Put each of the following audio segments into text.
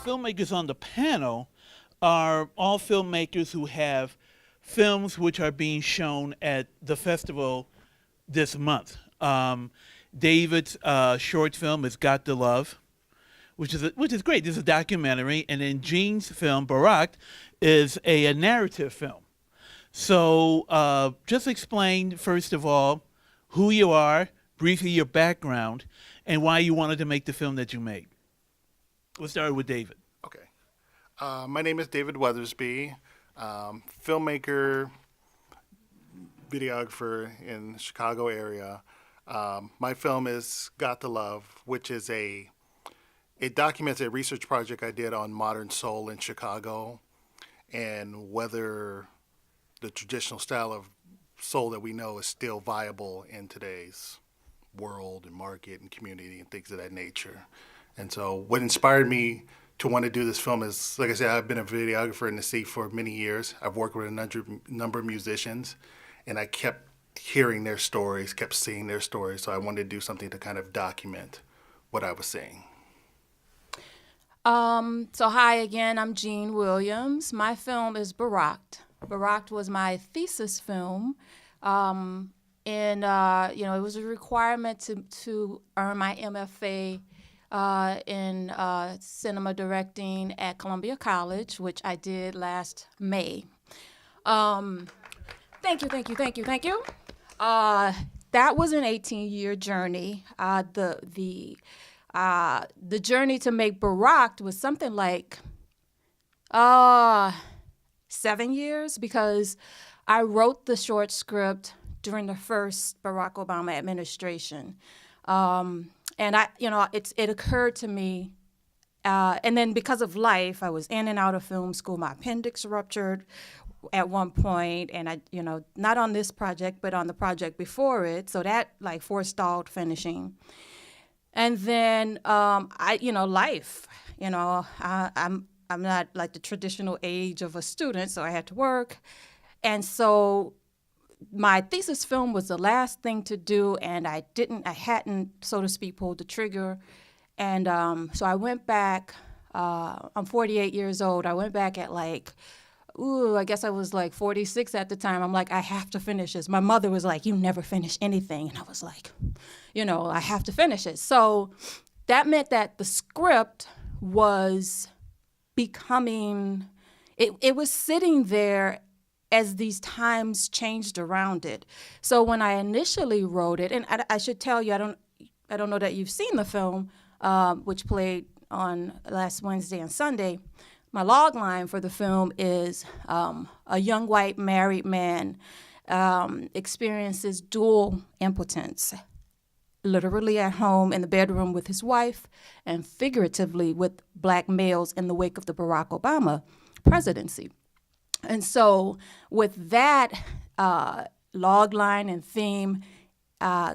filmmakers on the panel are all filmmakers who have films which are being shown at the festival this month. David's short film is Got the Love, which is great. This is a documentary, and then Gene's film Barack is a narrative film. So just explain first of all who you are, briefly your background, and why you wanted to make the film that you made. We'll start with David. Okay. My name is David Weathersby, filmmaker, videographer in the Chicago area. My film is Got the Love, which is it documents a research project I did on modern soul in Chicago and whether the traditional style of soul that we know is still viable in today's world and market and community and things of that nature. And so what inspired me to want to do this film is, like I said, I've been a videographer in the city for many years. I've worked with a number of musicians, and I kept hearing their stories, kept seeing their stories. So I wanted to do something to kind of document what I was seeing. So hi again, I'm Jean Williams. My film is Barack. Barack was my thesis film. And it was a requirement to earn my MFA in cinema directing at Columbia College, which I did last May. Thank you. That was an 18-year journey. The journey to make Barack was something like 7 years, because I wrote the short script during the first Barack Obama administration. And it occurred to me, and then because of life, I was in and out of film school. My appendix ruptured at one point, and I, not on this project, but on the project before it. So that forestalled finishing. And then life. I'm not like the traditional age of a student, so I had to work, and so my thesis film was the last thing to do, and I hadn't, so to speak, pulled the trigger. And so I went back, I'm 48 years old. I went back at I guess I was 46 at the time. I'm like, I have to finish this. My mother was like, you never finish anything. And I was like, I have to finish it. So that meant that the script was becoming, it was sitting there as these times changed around it. So when I initially wrote it, and I should tell you, I don't know that you've seen the film, which played on last Wednesday and Sunday. My log line for the film is a young white married man experiences dual impotence, literally at home in the bedroom with his wife, and figuratively with black males in the wake of the Barack Obama presidency. And so with that log line and theme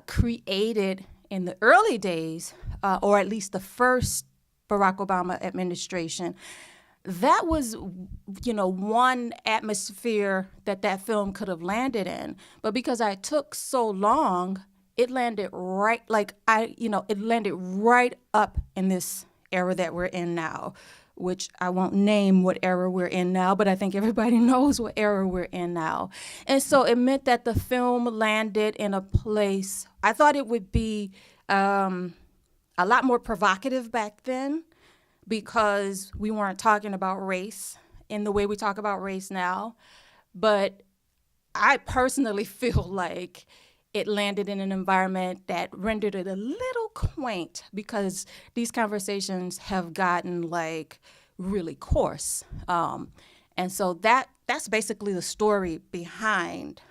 created in the early days, or at least the first Barack Obama administration, that was, one atmosphere that film could have landed in. But because I took so long, it landed right, it landed right up in this era that we're in now, which I won't name what era we're in now, but I think everybody knows what era we're in now. And so it meant that the film landed in a place, I thought it would be a lot more provocative back then, because we weren't talking about race in the way we talk about race now. But I personally feel like it landed in an environment that rendered it a little quaint, because these conversations have gotten really coarse. And so that's basically the story behind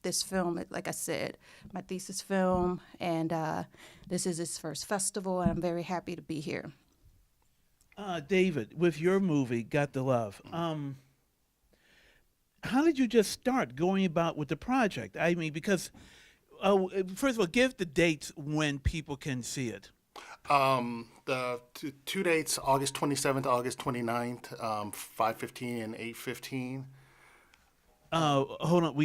this film. Like I said, my thesis film, and this is its first festival, and I'm very happy to be here. David, with your movie, Got the Love, how did you just start going about with the project? I mean, because, first of all, give the dates when people can see it. The two dates, August 27th, August 29th, 5:15 and 8:15. Hold on,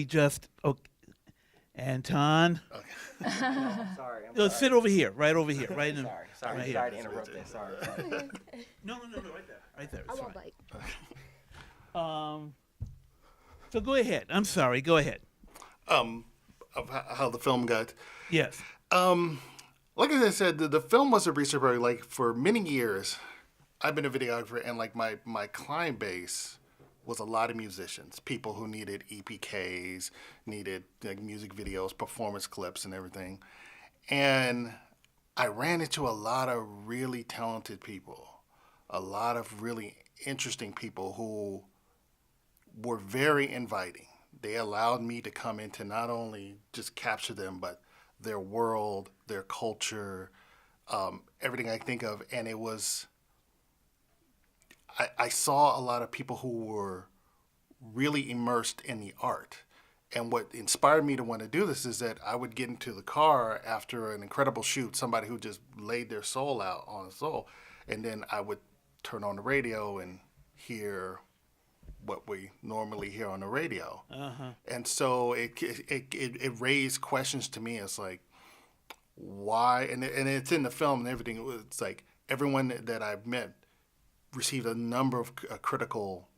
Anton. Sorry. No, sit over here, right over here, right in. Sorry. Right here. Sorry to interrupt that. Sorry. No, right there, right there. I It's won't fine. bite. So go ahead. I'm sorry. Go ahead. Of how the film got. Yes. Like I said, the film was a research project. Like for many years, I've been a videographer, and like my client base was a lot of musicians, people who needed EPKs, needed like music videos, performance clips, and everything. And I ran into a lot of really talented people, a lot of really interesting people who were very inviting. They allowed me to come in to not only just capture them, but their world, their culture, everything I think of. And it was, I saw a lot of people who were really immersed in the art. And what inspired me to want to do this is that I would get into the car after an incredible shoot, somebody who just laid their soul out on a soul, and then I would turn on the radio and hear what we normally hear on the radio. And so it raised questions to me. It's like, why? And it's in the film and everything. It's like everyone that I've met received a number of critical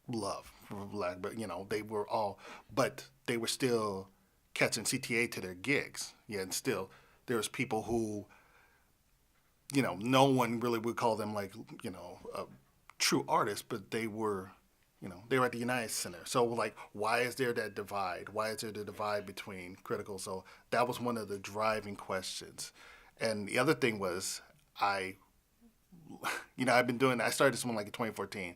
love for Black, but they were all, but they were still catching CTA to their gigs. Yeah, and still there was people who, no one really would call them like, a true artist, but they were, they were at the United Center. So like, why is there that divide? Why is there the divide between critical? So that was one of the driving questions. And the other thing was I started this one like in 2014,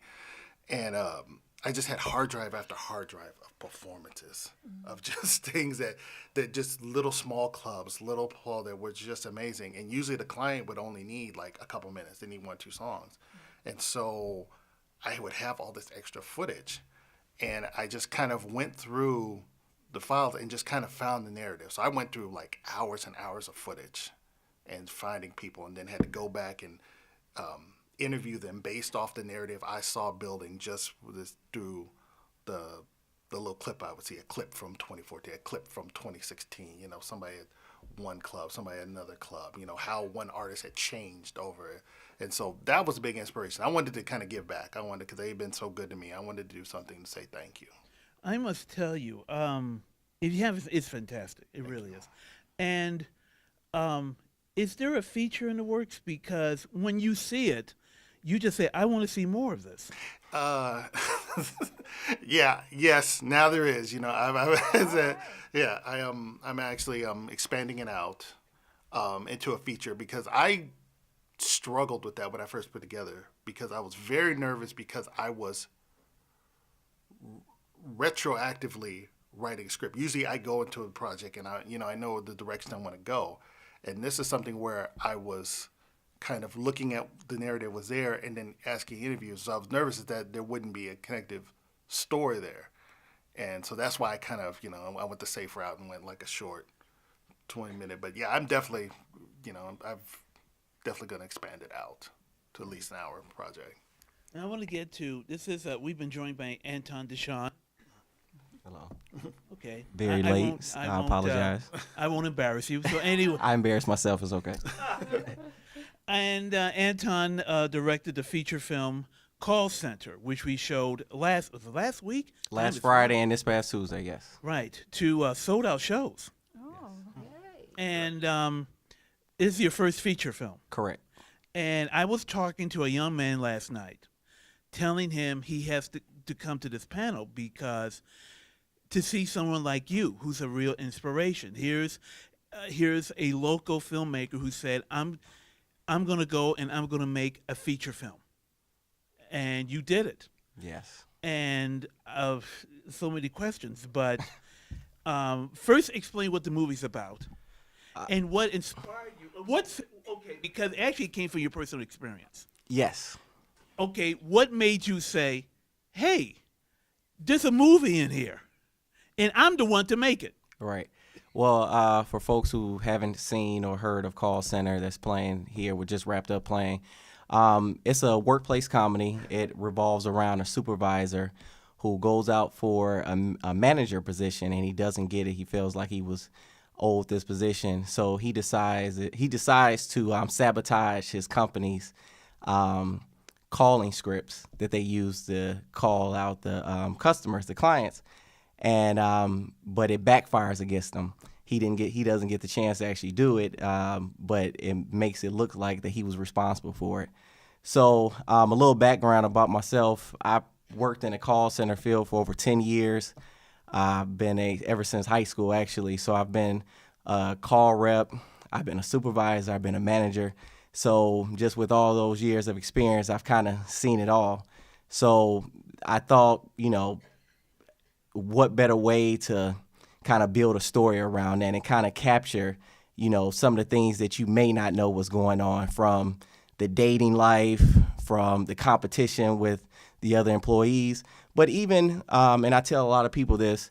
and I just had hard drive after hard drive of performances, of just things that just little small clubs, that were just amazing. And usually the client would only need like a couple minutes. They need 1-2 songs. And so I would have all this extra footage, and I just kind of went through the files and just kind of found the narrative. So I went through like hours and hours of footage and finding people, and then had to go back and interview them based off the narrative I saw building just through the little clip I would see, a clip from 2014, a clip from 2016, somebody at one club, somebody at another club, how one artist had changed over it. And so that was a big inspiration. I wanted to kind of give back. Because they've been so good to me. I wanted to do something to say thank you. I must tell you, if you have, it's fantastic. It really is. And is there a feature in the works? Because when you see it, you just say, I want to see more of this. Yes, now there is. I'm actually expanding it out into a feature, because I struggled with that when I first put it together, because I was very nervous, because I was retroactively writing a script. Usually I go into a project and I know the direction I want to go. And this is something where I was kind of looking at the narrative was there and then asking interviews. So I was nervous that there wouldn't be a connective story there. And so that's why I kind of, I went the safe route and went like a short 20-minute. But yeah, I'm definitely, I've definitely going to expand it out to at least an hour project. And I want to get to, this is, we've been joined by Anton De Shaw. Hello. Okay. Very late. I apologize. I won't embarrass you. So anyway. I embarrassed myself. It's okay. And Anton directed the feature film Call Center, which we showed last week? Last Friday and this past Tuesday, yes. Right, to sold out shows. Oh, yay. And this is your first feature film. Correct. And I was talking to a young man last night, telling him he has to come to this panel because to see someone like you, who's a real inspiration. Here's a local filmmaker who said, I'm going to go and I'm going to make a feature film. And you did it. Yes. And so many questions, but first explain what the movie's about and what inspired you. Because actually it came from your personal experience. Yes. Okay, what made you say, hey, there's a movie in here, and I'm the one to make it? Right. Well, for folks who haven't seen or heard of Call Center that's playing here, we just wrapped up playing. It's a workplace comedy. It revolves around a supervisor who goes out for a manager position, and he doesn't get it. He feels like he was owed this position, so he decides to sabotage his company's calling scripts that they use to call out the customers, the clients, and but it backfires against him. He doesn't get the chance to actually do it, but it makes it look like that he was responsible for it. So a little background about myself: I worked in a call center field for over 10 years. I've been ever since high school, actually. So I've been a call rep, I've been a supervisor, I've been a manager. So just with all those years of experience, I've kind of seen it all. So I thought, what better way to kind of build a story around that and kind of capture, some of the things that you may not know was going on, from the dating life, from the competition with the other employees. But even, and I tell a lot of people this,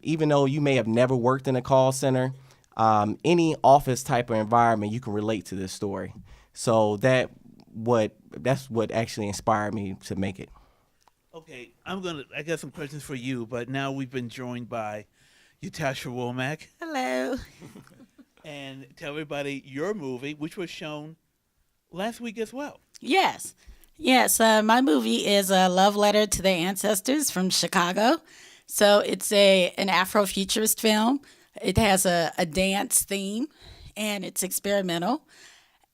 even though you may have never worked in a call center, any office type of environment, you can relate to this story. So that's what actually inspired me to make it. Okay, I got some questions for you, but now we've been joined by Yatasha Womack. Hello. And tell everybody your movie, which was shown last week as well. Yes. My movie is a love letter to the ancestors from Chicago. So it's an Afrofuturist film. It has a dance theme, and it's experimental.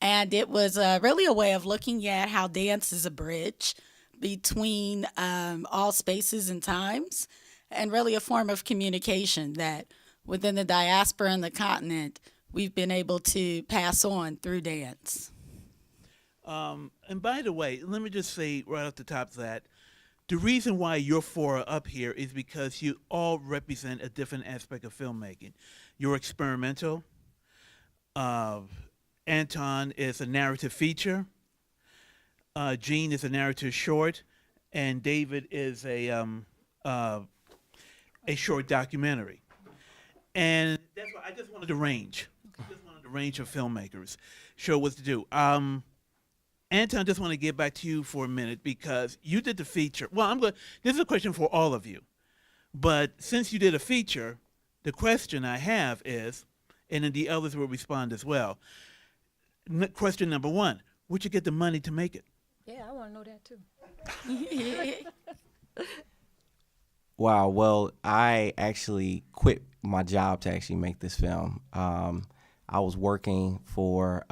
And it was really a way of looking at how dance is a bridge between all spaces and times, and really a form of communication that within the diaspora and the continent, we've been able to pass on through dance. And by the way, let me just say right off the top that the reason why you're four are up here is because you all represent a different aspect of filmmaking. You're experimental. Anton is a narrative feature. Gene is a narrative short, and David is a short documentary. And that's why I just wanted the range. The range of filmmakers. Show what to do. Anton, I just want to get back to you for a minute because you did the feature. Well, this is a question for all of you. But since you did a feature, the question I have is, and then the others will respond as well. Question number one, where'd you get the money to make it? Yeah, I want to know that too. Wow. Well, I actually quit my job to actually make this film. I was working for...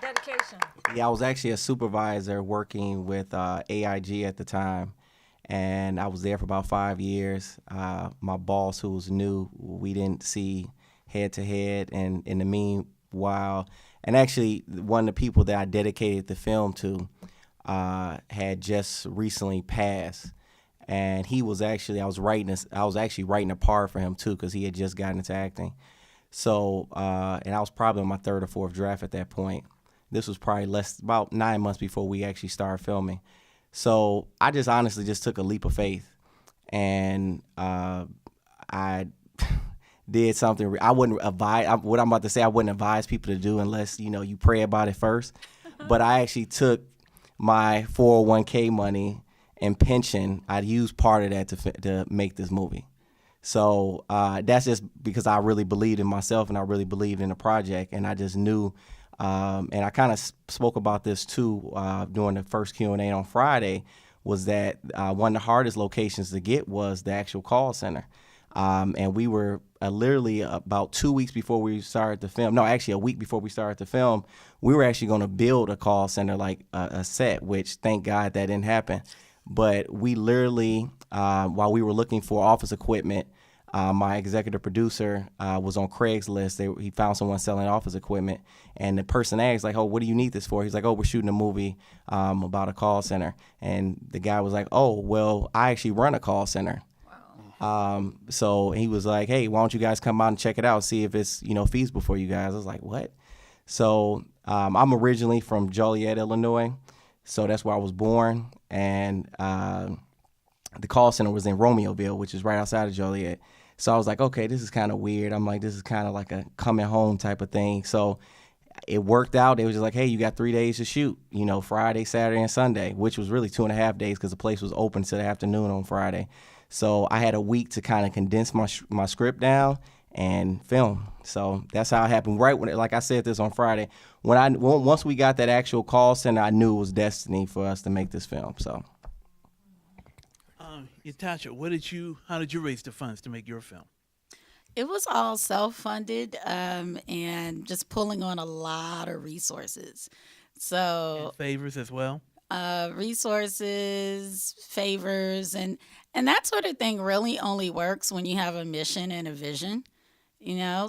Dedication. Yeah, I was actually a supervisor working with AIG at the time, and I was there for about 5 years. My boss, who was new, we didn't see head to head, and in the meanwhile, and actually one of the people that I dedicated the film to had just recently passed, and he was actually I was actually writing a part for him too, because he had just gotten into acting. So, and I was probably on my third or fourth draft at that point. This was probably about 9 months before we actually started filming. So I just honestly just took a leap of faith, and I did something I wouldn't advise. What I'm about to say, I wouldn't advise people to do unless you pray about it first. But I actually took my 401k money and pension. I'd used part of that to make this movie. So that's just because I really believed in myself, and I really believed in the project, and I just knew. And I kind of spoke about this too during the first Q&A on Friday, was that one of the hardest locations to get was the actual call center. And we were literally about 2 weeks before we started the film. No, actually a week before we started the film, we were actually going to build a call center, like a set, which thank God that didn't happen. But we literally, while we were looking for office equipment, my executive producer was on Craigslist. He found someone selling office equipment, and the person asked, like, "Oh, what do you need this for?" He's like, "Oh, we're shooting a movie about a call center." And the guy was like, "Oh, well, I actually run a call center." Wow. So he was like, "Hey, why don't you guys come out and check it out, see if it's feasible for you guys?" I was like, "What?" So I'm originally from Joliet, Illinois, so that's where I was born, and the call center was in Romeoville, which is right outside of Joliet. So I was like, okay, this is kind of weird. I'm like, this is kind of like a coming home type of thing. So it worked out. They was just like, hey, you got 3 days to shoot, Friday, Saturday, and Sunday, which was really 2.5 days because the place was open till the afternoon on Friday. So I had a week to kind of condense my script down and film. So that's how it happened. Right when, like I said this on Friday, once we got that actual call center, I knew it was destiny for us to make this film. So, Yatasha, how did you raise the funds to make your film? It was all self-funded and just pulling on a lot of resources. So And favors as well? resources, favors, and that sort of thing really only works when you have a mission and a vision.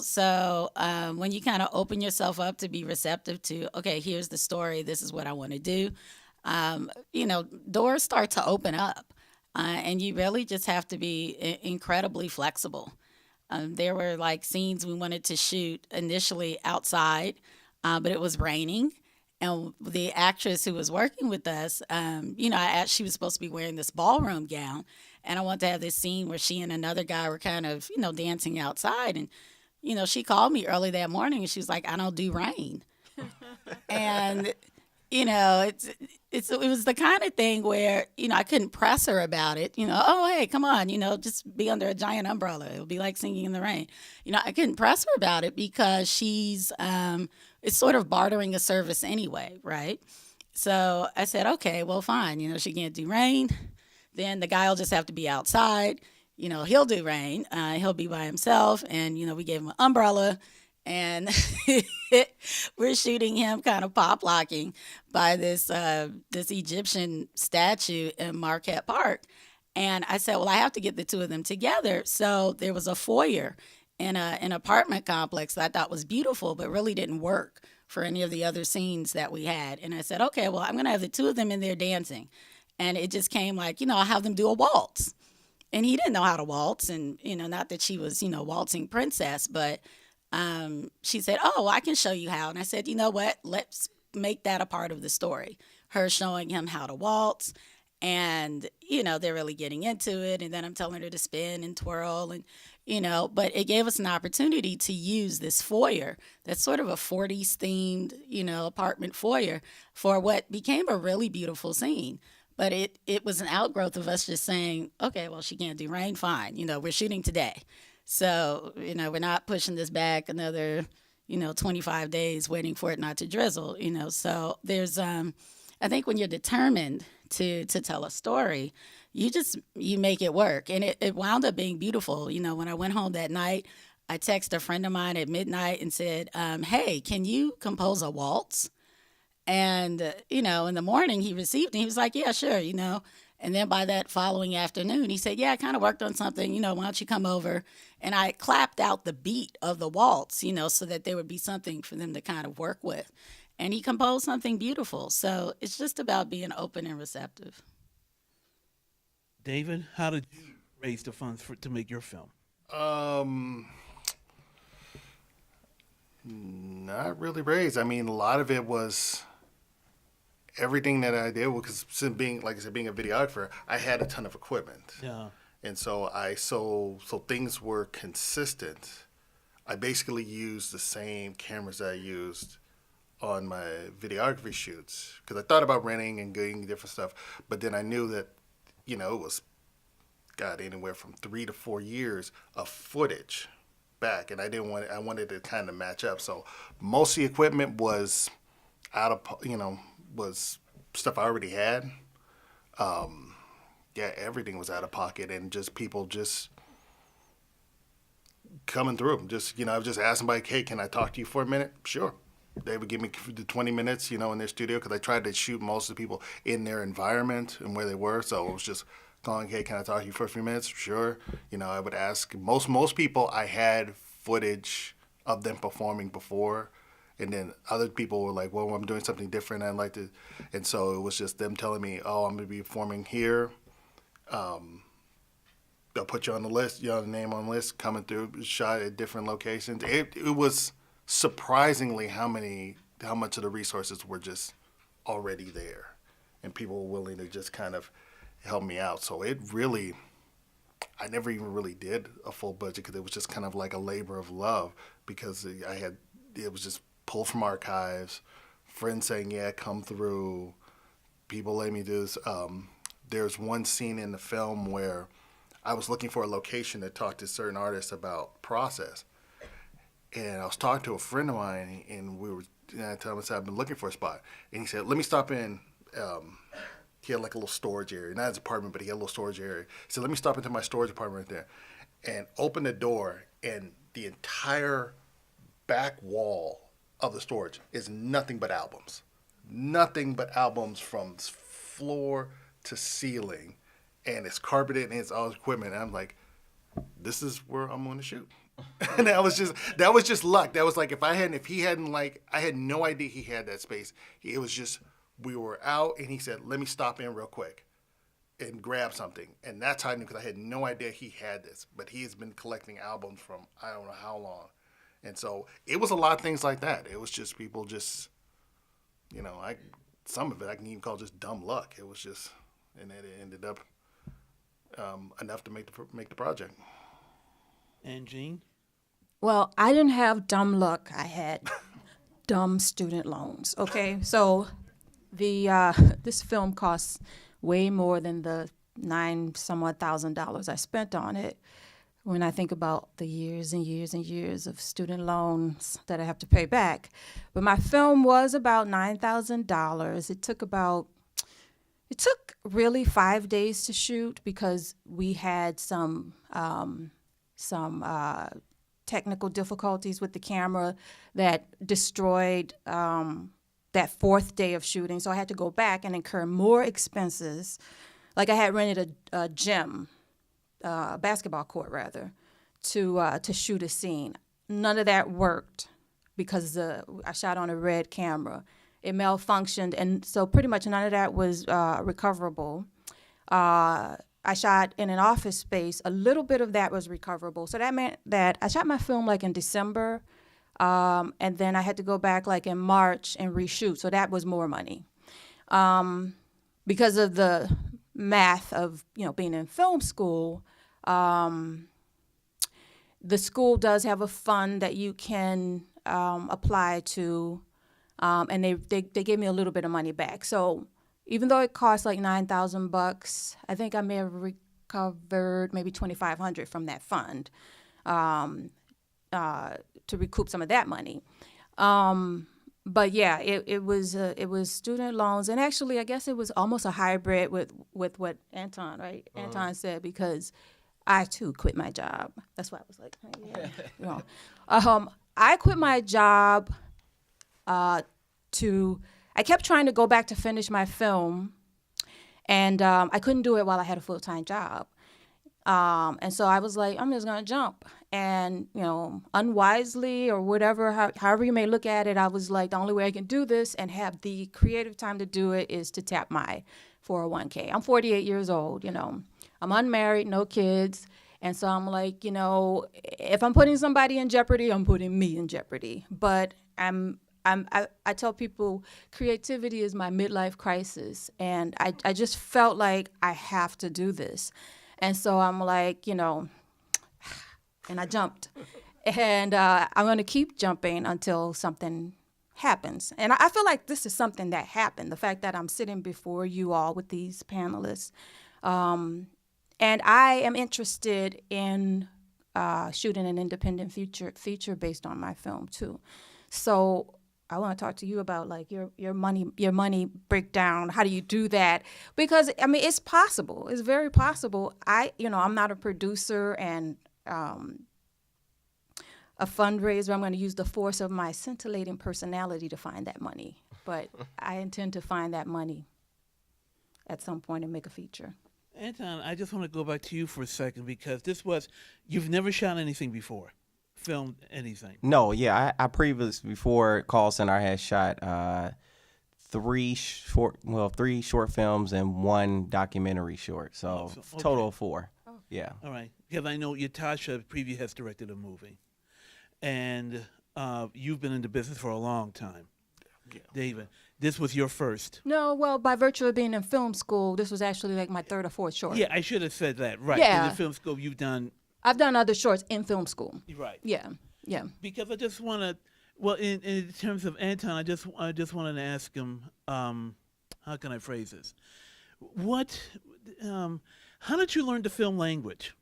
So when you kind of open yourself up to be receptive to, okay, here's the story, this is what I want to do, doors start to open up, and you really just have to be incredibly flexible. There were like scenes we wanted to shoot initially outside, but it was raining. And the actress who was working with us, she was supposed to be wearing this ballroom gown. And I wanted to have this scene where she and another guy were kind of, dancing outside. And, she called me early that morning and she was like, I don't do rain. And, it was the kind of thing where, I couldn't press her about it. Oh, hey, come on, just be under a giant umbrella. It'll be like singing in the rain. I couldn't press her about it because she's, it's sort of bartering a service anyway, right? So I said, okay, well, fine. She can't do rain. Then the guy will just have to be outside. He'll do rain. He'll be by himself. And, we gave him an umbrella. And we're shooting him kind of pop locking by this Egyptian statue in Marquette Park. And I said, well, I have to get the two of them together. So there was a foyer in an apartment complex that I thought was beautiful, but really didn't work for any of the other scenes that we had. And I said, okay, well, I'm going to have the two of them in there dancing. And it just came like, I'll have them do a waltz. And he didn't know how to waltz. And, not that she was, waltzing princess, but she said, oh, I can show you how. And I said, you know what? Let's make that a part of the story. Her showing him how to waltz. And, they're really getting into it. And then I'm telling her to spin and twirl. And, but it gave us an opportunity to use this foyer that's sort of a 40s themed, apartment foyer for what became a really beautiful scene. But it was an outgrowth of us just saying, okay, well, she can't do rain, fine. We're shooting today. So, we're not pushing this back another, 25 days waiting for it not to drizzle, So there's, I think when you're determined to tell a story, you make it work. And it wound up being beautiful. When I went home that night, I texted a friend of mine at midnight and said, hey, can you compose a waltz? And, in the morning he received it. He was like, yeah, sure, And then by that following afternoon, he said, yeah, I kind of worked on something, why don't you come over? And I clapped out the beat of the waltz, so that there would be something for them to kind of work with. And he composed something beautiful. So it's just about being open and receptive. David, how did you raise the funds to make your film? Not really raised. I mean, a lot of it was everything that I did, because being, like I said, being a videographer, I had a ton of equipment. Yeah. And so so things were consistent. I basically used the same cameras that I used on my videography shoots, because I thought about renting and getting different stuff, but then I knew that, it was, anywhere from 3 to 4 years of footage back, and I wanted to kind of match up. So most of the equipment was was stuff I already had. Everything was out of pocket, and just people just coming through. I was just asking somebody, hey, can I talk to you for a minute? Sure. They would give me the 20 minutes, in their studio, because I tried to shoot most of the people in their environment and where they were. So it was just calling, hey, can I talk to you for a few minutes? Sure. I would ask. Most people, I had footage of them performing before. And then other people were like, well, I'm doing something different. I'd like to. And so it was just them telling me, oh, I'm going to be performing here. They'll put you on the list, the name on the list, coming through, shot at different locations. It was surprisingly how much of the resources were just already there, and people were willing to just kind of help me out. So it really, I never even really did a full budget, because it was just kind of like a labor of love, because it was just pulled from archives, friends saying, yeah, come through, people letting me do this. There's one scene in the film where I was looking for a location to talk to certain artists about process. And I was talking to a friend of mine, and we were, I told him, I said, I've been looking for a spot. And he said, let me stop in. He had like a little storage area, not his apartment, but he had a little storage area. He said, let me stop into my storage apartment right there. And open the door, and the entire back wall of the storage is nothing but albums. Nothing but albums from floor to ceiling. And it's carpeted and it's all equipment. And I'm like, this is where I'm going to shoot. And that was just luck. That was like, I had no idea he had that space. It was just, we were out and he said, let me stop in real quick and grab something. And that's how I knew, because I had no idea he had this. But he has been collecting albums from I don't know how long. And so it was a lot of things like that. It was just people just, some of it I can even call just dumb luck. It was just, and it ended up enough to make the project. And Jean? Well, I didn't have dumb luck. I had dumb student loans. Okay, so this film costs way more than the $9,000 I spent on it. When I think about the years and years and years of student loans that I have to pay back, but my film was about $9,000. It took really 5 days to shoot because we had some technical difficulties with the camera that destroyed that fourth day of shooting. So I had to go back and incur more expenses. Like I had rented a gym, a basketball court rather, to shoot a scene. None of that worked because I shot on a red camera. It malfunctioned, and so pretty much none of that was recoverable. I shot in an office space. A little bit of that was recoverable. So that meant that I shot my film like in December, and then I had to go back like in March and reshoot. So that was more money. Because of the math of being in film school, the school does have a fund that you can apply to, and they gave me a little bit of money back. So even though it cost like $9,000, I think I may have recovered maybe $2,500 from that fund to recoup some of that money. But yeah, it was student loans, and actually I guess it was almost a hybrid with what Anton, right? Anton said, because I too quit my job. That's why I was like, yeah. I quit my job I kept trying to go back to finish my film, and I couldn't do it while I had a full-time job. And so I was like, I'm just gonna jump. And unwisely or whatever, however you may look at it, I was like, the only way I can do this and have the creative time to do it is to tap my 401k. I'm 48 years old, I'm unmarried, no kids. And so I'm like, if I'm putting somebody in jeopardy, I'm putting me in jeopardy. But I tell people creativity is my midlife crisis, and I just felt like I have to do this. And so I'm like, and I jumped. And I'm going to keep jumping until something happens. And I feel like this is something that happened, the fact that I'm sitting before you all with these panelists. And I am interested in shooting an independent feature based on my film, too. So I want to talk to you about like your money breakdown. How do you do that? Because it's possible. It's very possible. I'm not a producer and a fundraiser. I'm going to use the force of my scintillating personality to find that money. But I intend to find that money at some point and make a feature. Anton, I just want to go back to you for a second, because you've never shot anything before. Filmed anything? No, yeah, I previously, before Call Center, I had shot three short films and one documentary short, so okay. Total of 4. Oh. Yeah. All right, because I know Yatasha previously has directed a movie, and you've been in the business for a long time. Yeah. David, this was your first? No, well, by virtue of being in film school, this was actually like my third or fourth short. Yeah, I should have said that, right. Yeah. In the film school, I've done other shorts in film school. Right. Yeah. Because I just want to, Well, in terms of Anton, I just wanted to ask him, how can I phrase this? What, how did you learn the film language?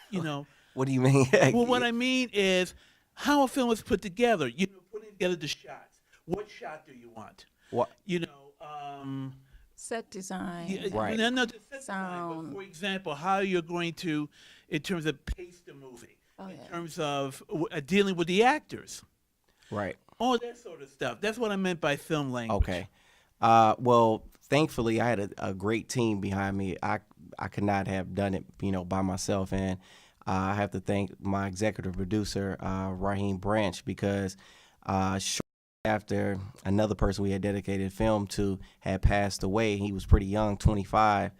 You know, What do you mean? well, what I mean is how a film is put together. You know, putting together the shots. What shot do you want? What? You know, Set design. yeah, Right. no, just set design, but Sound. for example, how you're going to, in terms of pace the movie, Oh, in yeah. terms of dealing with the actors, Right. all that sort of stuff. That's what I meant by film language. Okay. Well, thankfully, I had a great team behind me. I could not have done it, by myself. And I have to thank my executive producer, Raheem Branch, because shortly after another person we had dedicated film to had passed away, he was pretty young, 25.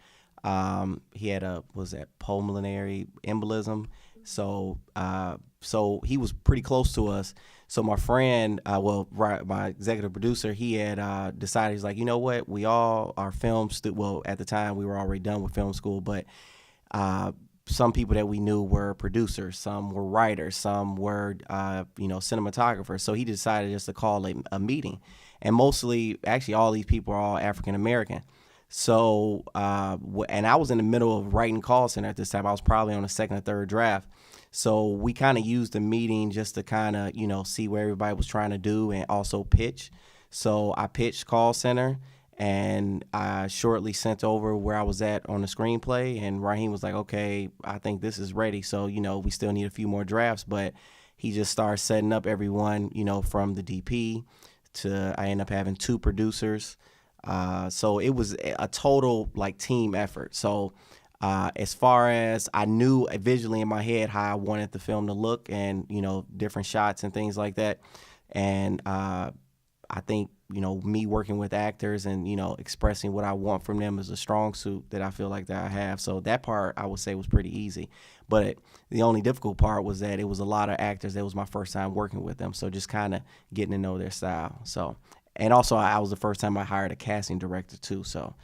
He had pulmonary embolism. So he was pretty close to us. So my friend, my executive producer, he had decided, he's like, you know what, we all are at the time we were already done with film school, but some people that we knew were producers, some were writers, some were, cinematographers. So he decided just to call a meeting. And mostly, actually, all these people are all African American. So, and I was in the middle of writing call center at this time. I was probably on the second or third draft. So we kind of used the meeting just to kind of, see what everybody was trying to do and also pitch. So I pitched call center, and I shortly sent over where I was at on the screenplay. And Raheem was like, okay, I think this is ready. So, we still need a few more drafts. But he just started setting up everyone, from the DP to I ended up having 2 producers. So it was a total team effort. So as far as I knew visually in my head how I wanted the film to look and, different shots and things like that. And I think, me working with actors and, expressing what I want from them is a strong suit that I feel like that I have. So that part I would say was pretty easy. But the only difficult part was that it was a lot of actors. That was my first time working with them. So just kind of getting to know their style. So, and also I was the first time I hired a casting director too. So,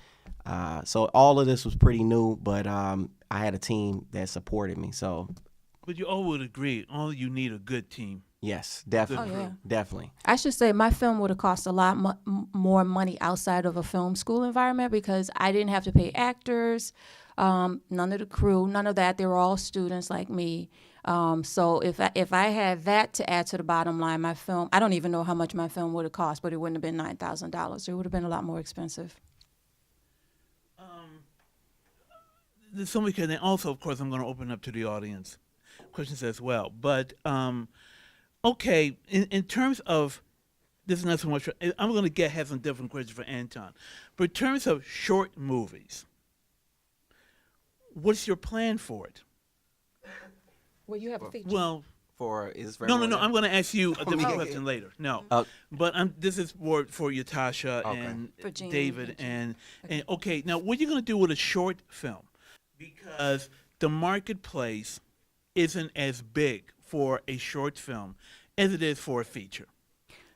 so all of this was pretty new, but I had a team that supported me. So, But you all would agree, all you need a good team. yes, definitely, Oh, yeah. definitely. I should say my film would have cost a lot more money outside of a film school environment because I didn't have to pay actors, none of the crew, none of that. They were all students like me. So if I had that to add to the bottom line, my film, I don't even know how much my film would have cost, but it wouldn't have been $9,000. It would have been a lot more expensive. There's so many, and also, of course, I'm going to open up to the audience questions as well. But okay, in terms of this is not so much. I'm going to have some different questions for Anton, but in terms of short movies, what's your plan for it? Well, you have a feature. Well, For no. I'm going to ask you a different question later. No, Oh. but this is for Yatasha Okay. and For Jean David and and okay. Now, what are you going to do with a short film? Because the marketplace isn't as big for a short film as it is for a feature.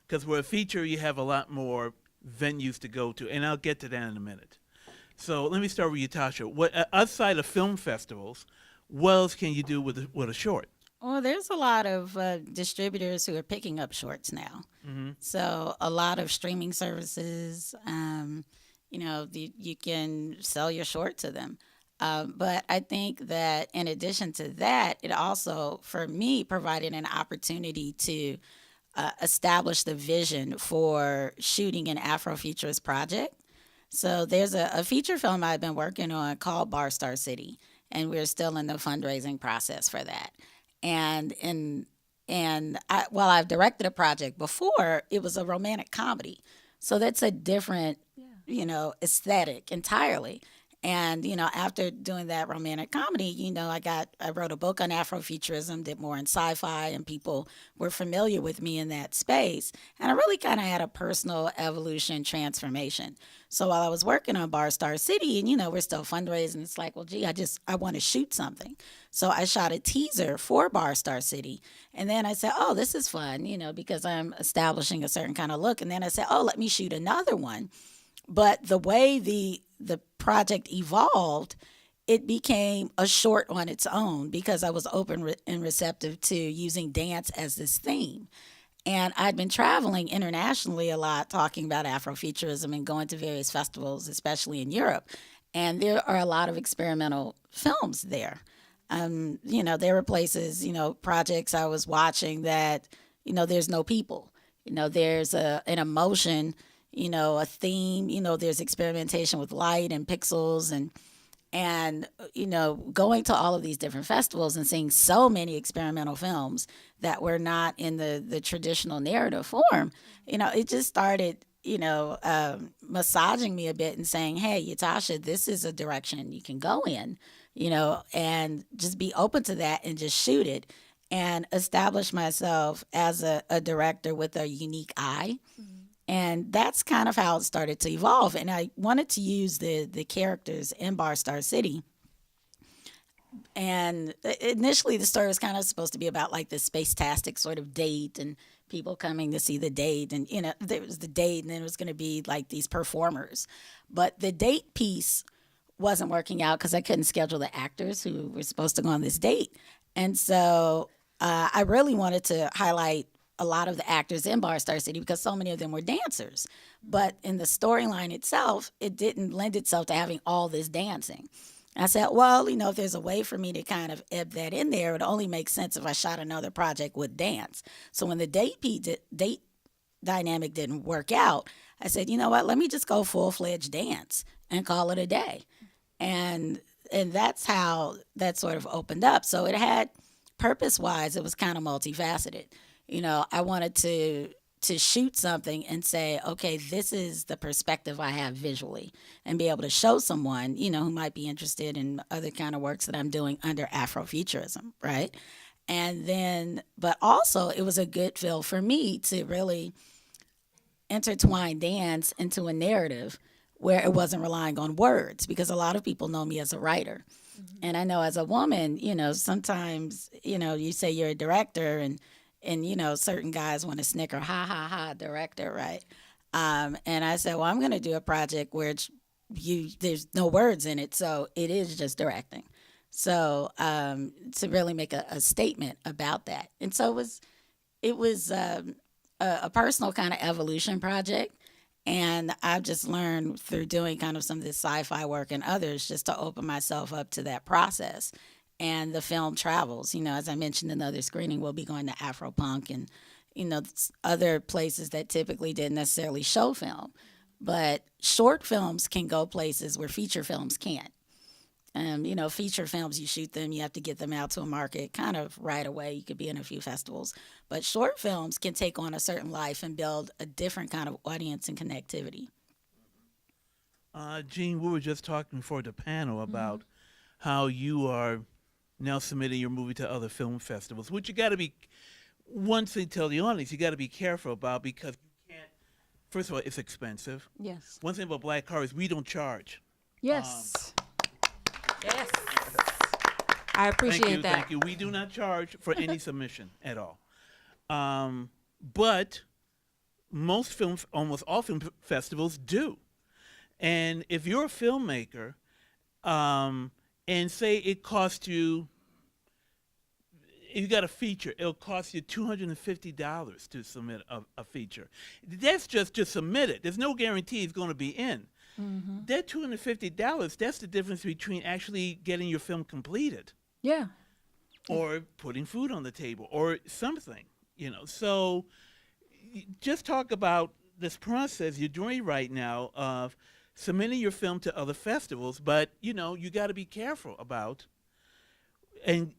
Because for a feature, you have a lot more venues to go to, and I'll get to that in a minute. So let me start with Yatasha. What outside of film festivals, what else can you do with a short? Well, there's a lot of distributors who are picking up shorts now. So a lot of streaming services, you can sell your short to them. But I think that in addition to that, it also, for me, provided an opportunity to establish the vision for shooting an Afrofuturist project. So there's a feature film I've been working on called Bar Star City, and we're still in the fundraising process for that. While I've directed a project before, it was a romantic comedy. So that's a different, aesthetic entirely. And, after doing that romantic comedy, I wrote a book on Afrofuturism, did more in sci-fi, and people were familiar with me in that space. And I really kind of had a personal evolution transformation. So while I was working on Bar Star City, and, we're still fundraising, it's like, well, gee, I want to shoot something. So I shot a teaser for Bar Star City. And then I said, oh, this is fun, because I'm establishing a certain kind of look. And then I said, oh, let me shoot another one. But the way the project evolved, it became a short on its own because I was open and receptive to using dance as this theme. And I'd been traveling internationally a lot, talking about Afrofuturism and going to various festivals, especially in Europe. And there are a lot of experimental films there. There were places, projects I was watching that, there's no people. There's an emotion, a theme, there's experimentation with light and pixels and going to all of these different festivals and seeing so many experimental films that were not in the traditional narrative form, it just started massaging me a bit and saying, hey, Yatasha, this is a direction you can go in, and just be open to that and just shoot it and establish myself as a director with a unique eye. And that's kind of how it started to evolve. And I wanted to use the characters in Bar Star City. And initially the story was kind of supposed to be about like this space-tastic sort of date and people coming to see the date. And, there was the date and then it was going to be like these performers. But the date piece wasn't working out because I couldn't schedule the actors who were supposed to go on this date. And so I really wanted to highlight a lot of the actors in Bar Star City because so many of them were dancers. But in the storyline itself, it didn't lend itself to having all this dancing. I said, well, if there's a way for me to kind of ebb that in there, it would only make sense if I shot another project with dance. So when the date dynamic didn't work out, I said, you know what, let me just go full-fledged dance and call it a day. And that's how that sort of opened up. So it had, purpose-wise, it was kind of multifaceted. I wanted to shoot something and say, okay, this is the perspective I have visually and be able to show someone, who might be interested in other kind of works that I'm doing under Afrofuturism, right? And then, but also it was a good feel for me to really intertwine dance into a narrative where it wasn't relying on words because a lot of people know me as a writer. Mm-hmm. And I know as a woman, sometimes, you say you're a director and certain guys want to snicker, ha, ha, ha, director, right? And I said, well, I'm going to do a project where there's no words in it, so it is just directing. So to really make a statement about that. And so it was a personal kind of evolution project. And I've just learned through doing kind of some of this sci-fi work and others just to open myself up to that process. And the film travels, as I mentioned in the other screening, we'll be going to Afropunk and, other places that typically didn't necessarily show film. But short films can go places where feature films can't. Feature films, you shoot them, you have to get them out to a market kind of right away. You could be in a few festivals. But short films can take on a certain life and build a different kind of audience and connectivity. Jean, we were just talking before the panel about how you are now submitting your movie to other film festivals, which you got to be, one thing to tell the audience, you got to be careful about because you can't, first of all, it's expensive. Yes. One thing about Black Car is we don't charge. Yes. Yes. I appreciate that. Thank you. We do not charge for any submission at all. But almost all film festivals do. And if you're a filmmaker, and say it costs you, if you got a feature, it'll cost you $250 to submit a feature. That's just to submit it. There's no guarantee it's going to be in. Mm-hmm. That $250, that's the difference between actually getting your film completed. Yeah. Or putting food on the table or something, So just talk about this process you're doing right now of submitting your film to other festivals, but, you got to be careful about, and,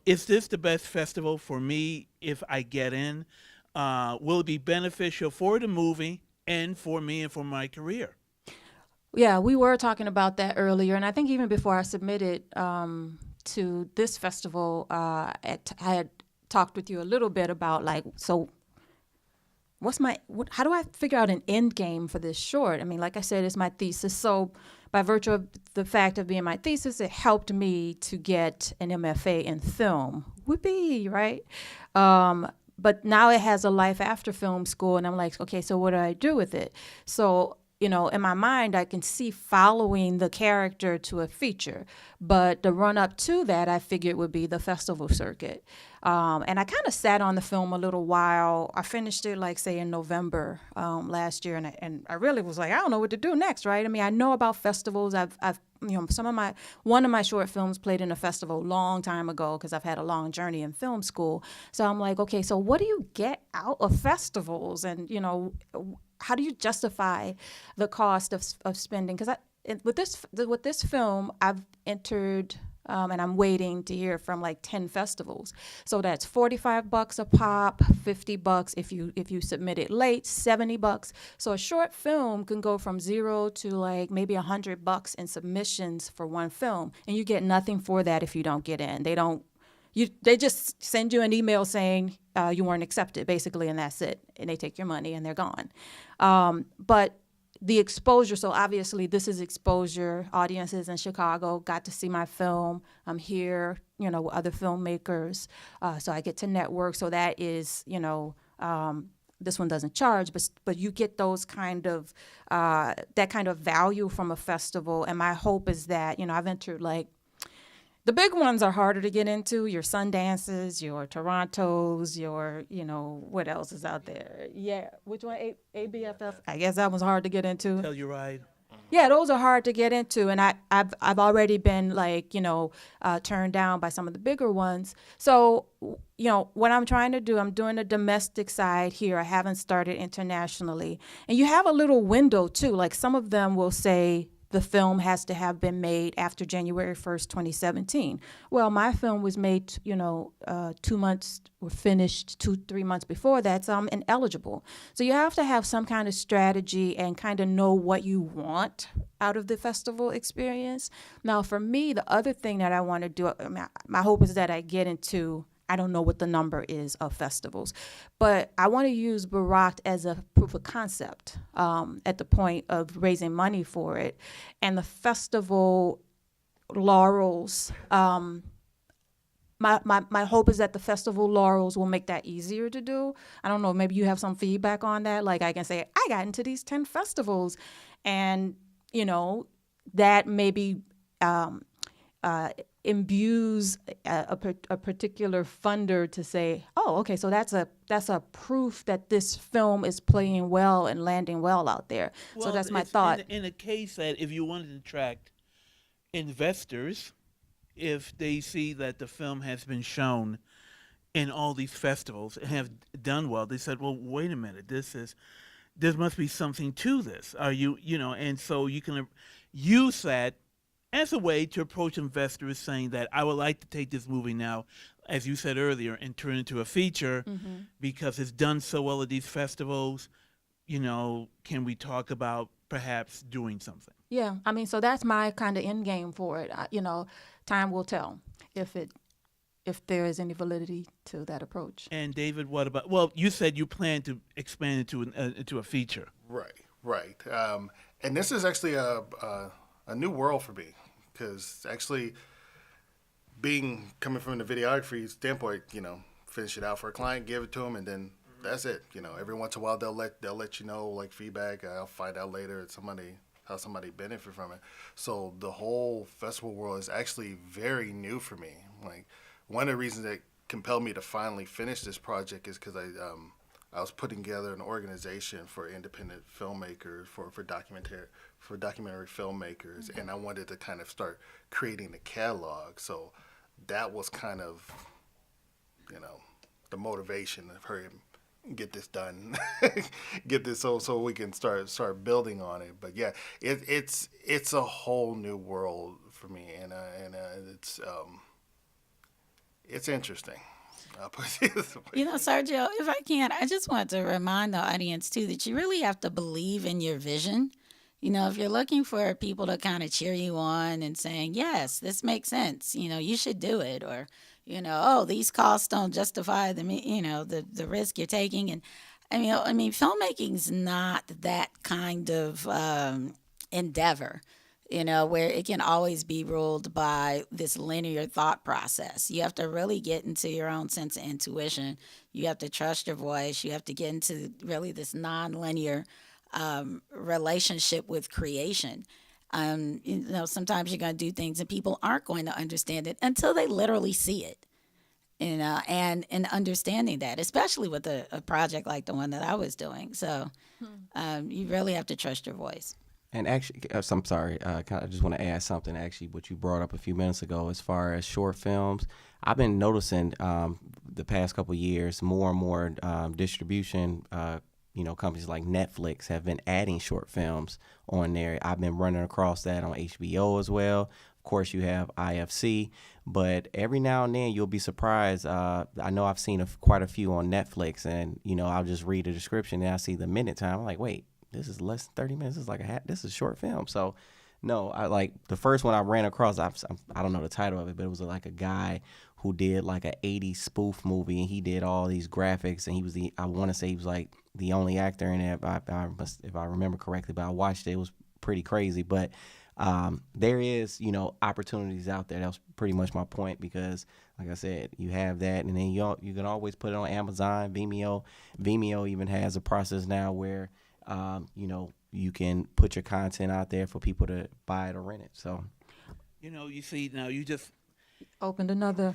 is this the best festival for me if I get in? Will it be beneficial for the movie and for me and for my career? Yeah, we were talking about that earlier, and I think even before I submitted to this festival, I had talked with you a little bit about so how do I figure out an end game for this short? I mean, like I said, it's my thesis. So by virtue of the fact of being my thesis, it helped me to get an MFA in film. Whoopee, right? But now it has a life after film school, and I'm like, okay, so what do I do with it? So in my mind, I can see following the character to a feature. But the run up to that, I figured would be the festival circuit. And I kind of sat on the film a little while. I finished it, like, say, in November last year. And I really was like, I don't know what to do next, right? I mean, I know about festivals. I've one of my short films played in a festival a long time ago because I've had a long journey in film school. So I'm like, okay, so what do you get out of festivals? And, how do you justify the cost of spending? Because with this film, I've entered, and I'm waiting to hear from like 10 festivals. So that's $45 a pop, $50 if you submit it late, $70. So a short film can go from 0 to like maybe $100 in submissions for one film, and you get nothing for that if you don't get in. They just send you an email saying you weren't accepted, basically, and that's it. And they take your money and they're gone. But the exposure, so obviously this is exposure. Audiences in Chicago got to see my film. I'm here, with other filmmakers. So I get to network. So that is, this one doesn't charge, but you get those that kind of value from a festival. And my hope is that, I've entered like, the big ones are harder to get into, your Sundances, your Torontos, your, what else is out there? Yeah, which one? ABFF? I guess that one's hard to get into. Telluride. Yeah, those are hard to get into, and I've already been like, turned down by some of the bigger ones. So, what I'm trying to do, I'm doing the domestic side here. I haven't started internationally. And you have a little window too. Like some of them will say, the film has to have been made after January 1st, 2017. Well, my film was made, 2 months, or finished 2-3 months before that, so I'm ineligible. So you have to have some kind of strategy and kind of know what you want out of the festival experience. Now, for me, the other thing that I want to do, my hope is that I get into, I don't know what the number is of festivals, but I want to use Barack as a proof of concept at the point of raising money for it. And the festival laurels, my hope is that the festival laurels will make that easier to do. I don't know, maybe you have some feedback on that. Like I can say, I got into these 10 festivals, and, that maybe imbues a particular funder to say, oh, okay, so that's a proof that this film is playing well and landing well out there. Well, so that's my thought. In a case that if you wanted to attract investors, if they see that the film has been shown in all these festivals and have done well, they said, well, wait a minute, there must be something to this. Are you, and so you can use that as a way to approach investors, saying that I would like to take this movie now, as you said earlier, and turn it into a feature because it's done so well at these festivals. Can we talk about perhaps doing something? Yeah, so that's my kind of end game for it. Time will tell if there is any validity to that approach. And David, what about? Well, you said you plan to expand it into a feature. Right. And this is actually a new world for me, because actually coming from the videography standpoint, finish it out for a client, give it to them, and then that's it. Every once in a while they'll let you know, like, feedback. I'll find out later how somebody benefit from it. So the whole festival world is actually very new for me. Like, one of the reasons that compelled me to finally finish this project is because I was putting together an organization for independent filmmakers, for documentary filmmakers, and I wanted to kind of start creating a catalog. So that was kind of, the motivation of hurry and get this done, get this so we can start building on it. But yeah, it's a whole new world for me, and it's interesting. Sergio, if I can, I just want to remind the audience, too, that you really have to believe in your vision. If you're looking for people to kind of cheer you on and saying, yes, this makes sense, you should do it, or, oh, these costs don't justify the risk you're taking. And filmmaking's not that kind of endeavor. Where it can always be ruled by this linear thought process. You have to really get into your own sense of intuition. You have to trust your voice. You have to get into really this non-linear relationship with creation. Sometimes you're going to do things and people aren't going to understand it until they literally see it. And understanding that, especially with a project like the one that I was doing. So you really have to trust your voice. And actually, I'm sorry, I just want to add something, actually, what you brought up a few minutes ago as far as short films. I've been noticing the past couple of years more and more distribution, companies like Netflix have been adding short films on there. I've been running across that on HBO as well. Of course, you have IFC, but every now and then you'll be surprised. I know I've seen quite a few on Netflix, and, I'll just read the description and I see the minute time. I'm like, wait. This is less than 30 minutes. This is like this is a short film. So, no, I like the first one I ran across. I don't know the title of it, but it was like a guy who did like an 80s spoof movie, and he did all these graphics, and I want to say he was like the only actor in it, if I remember correctly. But I watched it. It was pretty crazy. But there is, opportunities out there. That was pretty much my point, because, like I said, you have that, and then you can always put it on Amazon, Vimeo. Vimeo even has a process now where you can put your content out there for people to buy it or rent it. So, you see, now you just Opened another.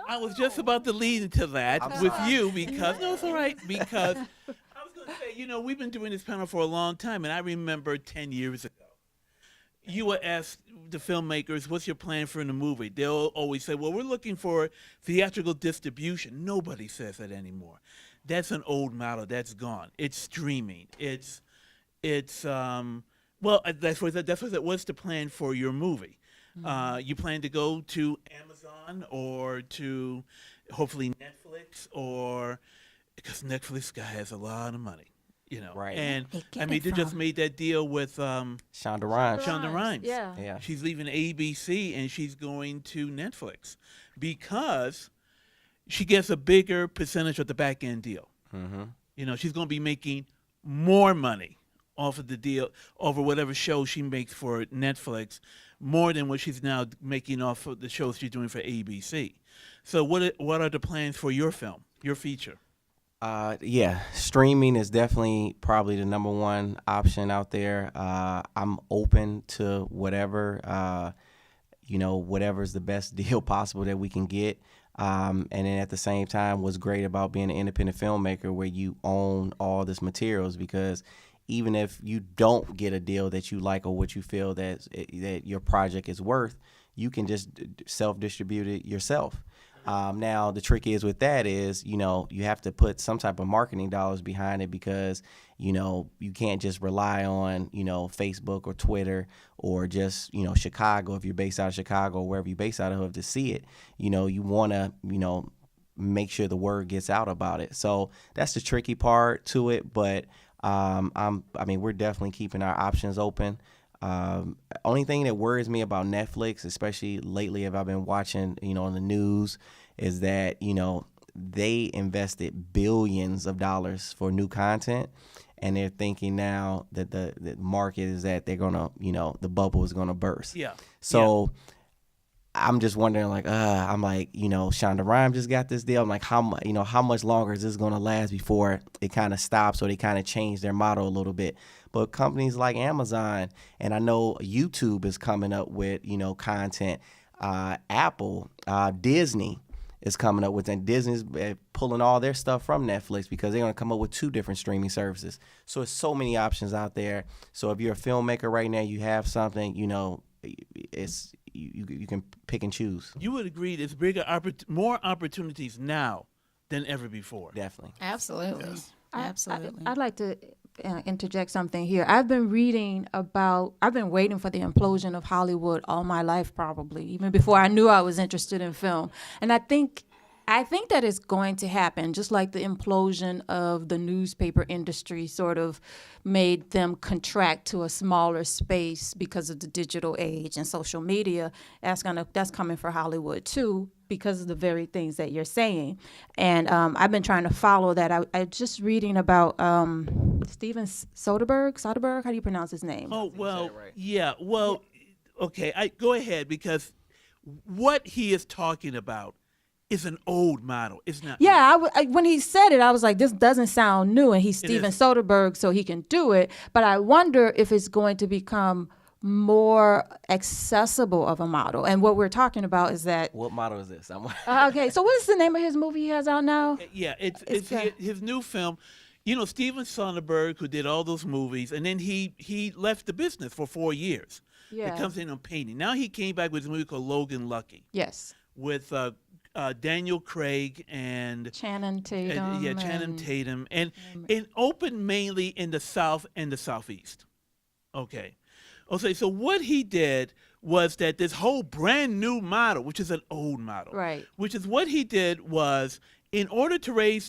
I was just about to lead into that with you because no, it's all right, because I was going to say, we've been doing this panel for a long time, and I remember 10 years ago, you were asked the filmmakers, "What's your plan for the movie?" They'll always say, "Well, we're looking for theatrical distribution." Nobody says that anymore. That's an old model. That's gone. It's streaming. It's well, that's what what's the plan for your movie? You plan to go to Amazon or to hopefully Netflix, or because Netflix guy has a lot of money, Right. And they just made that deal with Shonda Rhimes. Shonda Rhimes. Yeah. She's leaving ABC and she's going to Netflix because she gets a bigger percentage of the back end deal. Mm-hmm. She's going to be making more money off of the deal over whatever show she makes for Netflix, more than what she's now making off of the shows she's doing for ABC. So what are the plans for your film, your feature? Streaming is definitely probably the number one option out there. I'm open to whatever, whatever's the best deal possible that we can get. And then at the same time, what's great about being an independent filmmaker where you own all this materials, because even if you don't get a deal that you like or what you feel that your project is worth, you can just self-distribute it yourself. Now, the trick is with that is, you have to put some type of marketing dollars behind it, because, you can't just rely on, Facebook or Twitter or just, Chicago, if you're based out of Chicago or wherever you're based out of, to see it. You want to, make sure the word gets out about it. So that's the tricky part to it. But we're definitely keeping our options open. Only thing that worries me about Netflix, especially lately, if I've been watching, on the news, is that, they invested billions of dollars for new content, and they're thinking now that the market is that they're gonna, the bubble is gonna burst. Yeah. So I'm just wondering, Shonda Rhimes just got this deal. I'm like, how much longer is this gonna last before it kind of stops, or they kind of change their model a little bit? But companies like Amazon, and I know YouTube is coming up with, content. Apple, Disney is coming up with, and Disney's pulling all their stuff from Netflix because they're going to come up with 2 different streaming services. So it's so many options out there. So if you're a filmmaker right now, you have something, it's you can pick and choose. You would agree there's more opportunities now than ever before. Definitely. Absolutely. Yes. Absolutely. I'd like to interject something here. I've been waiting for the implosion of Hollywood all my life, probably, even before I knew I was interested in film. And I think that it's going to happen, just like the implosion of the newspaper industry sort of made them contract to a smaller space because of the digital age and social media. That's coming for Hollywood too, because of the very things that you're saying. And I've been trying to follow that. I just reading about Steven Soderbergh. How do you pronounce his name? Oh, well, yeah. Well, okay, go ahead, because what he is talking about is an old model. It's not. Yeah, when he said it, I was like, this doesn't sound new, and he's Steven is. Soderbergh, so he can do it. But I wonder if it's going to become more accessible of a model. And what we're talking about is that. What model is this? Okay, so what is the name of his movie he has out now? Yeah, it's his new film. Steven Soderbergh, who did all those movies, and then he left the business for 4 years. Yeah. It comes in on painting. Now he came back with a movie called Logan Lucky. Yes. With Daniel Craig and Channing Tatum. Channing Tatum, and it opened mainly in the South and the Southeast. Okay, so what he did was that this whole brand new model, which is an old model, Right. which is what he did was in order to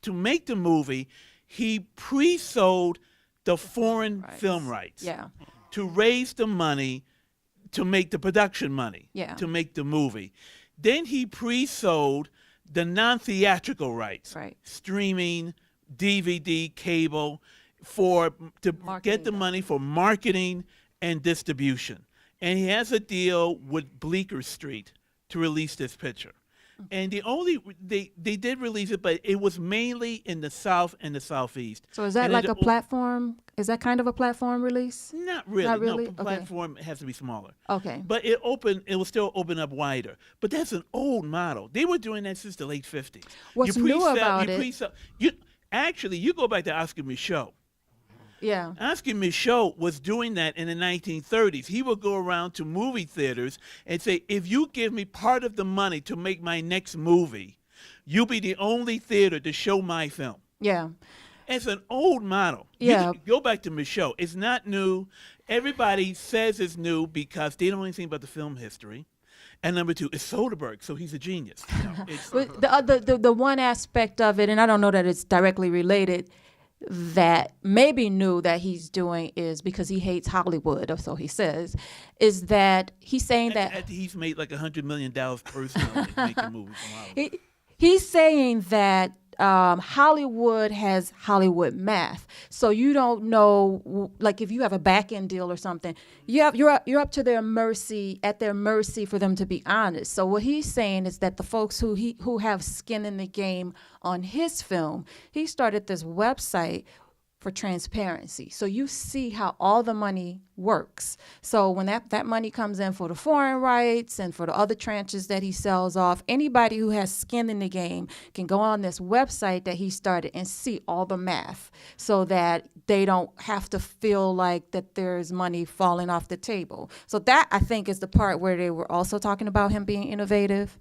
to make the movie, he pre-sold the foreign film rights. Yeah. To raise the money to make the production money. Yeah. To make the movie. Then he pre-sold the non-theatrical rights. Right. Streaming, DVD, cable, to get the money for marketing and distribution. And he has a deal with Bleecker Street to release this picture. And they did release it, but it was mainly in the South and the Southeast. So is that and like a platform? Is that kind of a platform release? Not really. Not really? No, Okay. platform has to be smaller. Okay. But it will still open up wider. But that's an old model. They were doing that since the late 50s. What's new about it? You go back to Oscar Micheaux. Yeah. Oscar Micheaux was doing that in the 1930s. He would go around to movie theaters and say, if you give me part of the money to make my next movie, you'll be the only theater to show my film. Yeah. It's an old model. Yeah. You go back to Micheaux. It's not new. Everybody says it's new because they don't know anything about the film history. And number two, it's Soderbergh, so he's a genius. But the one aspect of it, and I don't know that it's directly related, that maybe new that he's doing is because he hates Hollywood, or so he says, is that he's saying that he's made like $100 million personally making movies from Hollywood. He's saying that Hollywood has Hollywood math, so you don't know, like if you have a back end deal or something, you're up to their mercy for them to be honest. So what he's saying is that the folks who have skin in the game on his film, he started this website for transparency. So you see how all the money works. So when that money comes in for the foreign rights and for the other tranches that he sells off, anybody who has skin in the game can go on this website that he started and see all the math so that they don't have to feel like that there's money falling off the table. So that, I think, is the part where they were also talking about him being innovative.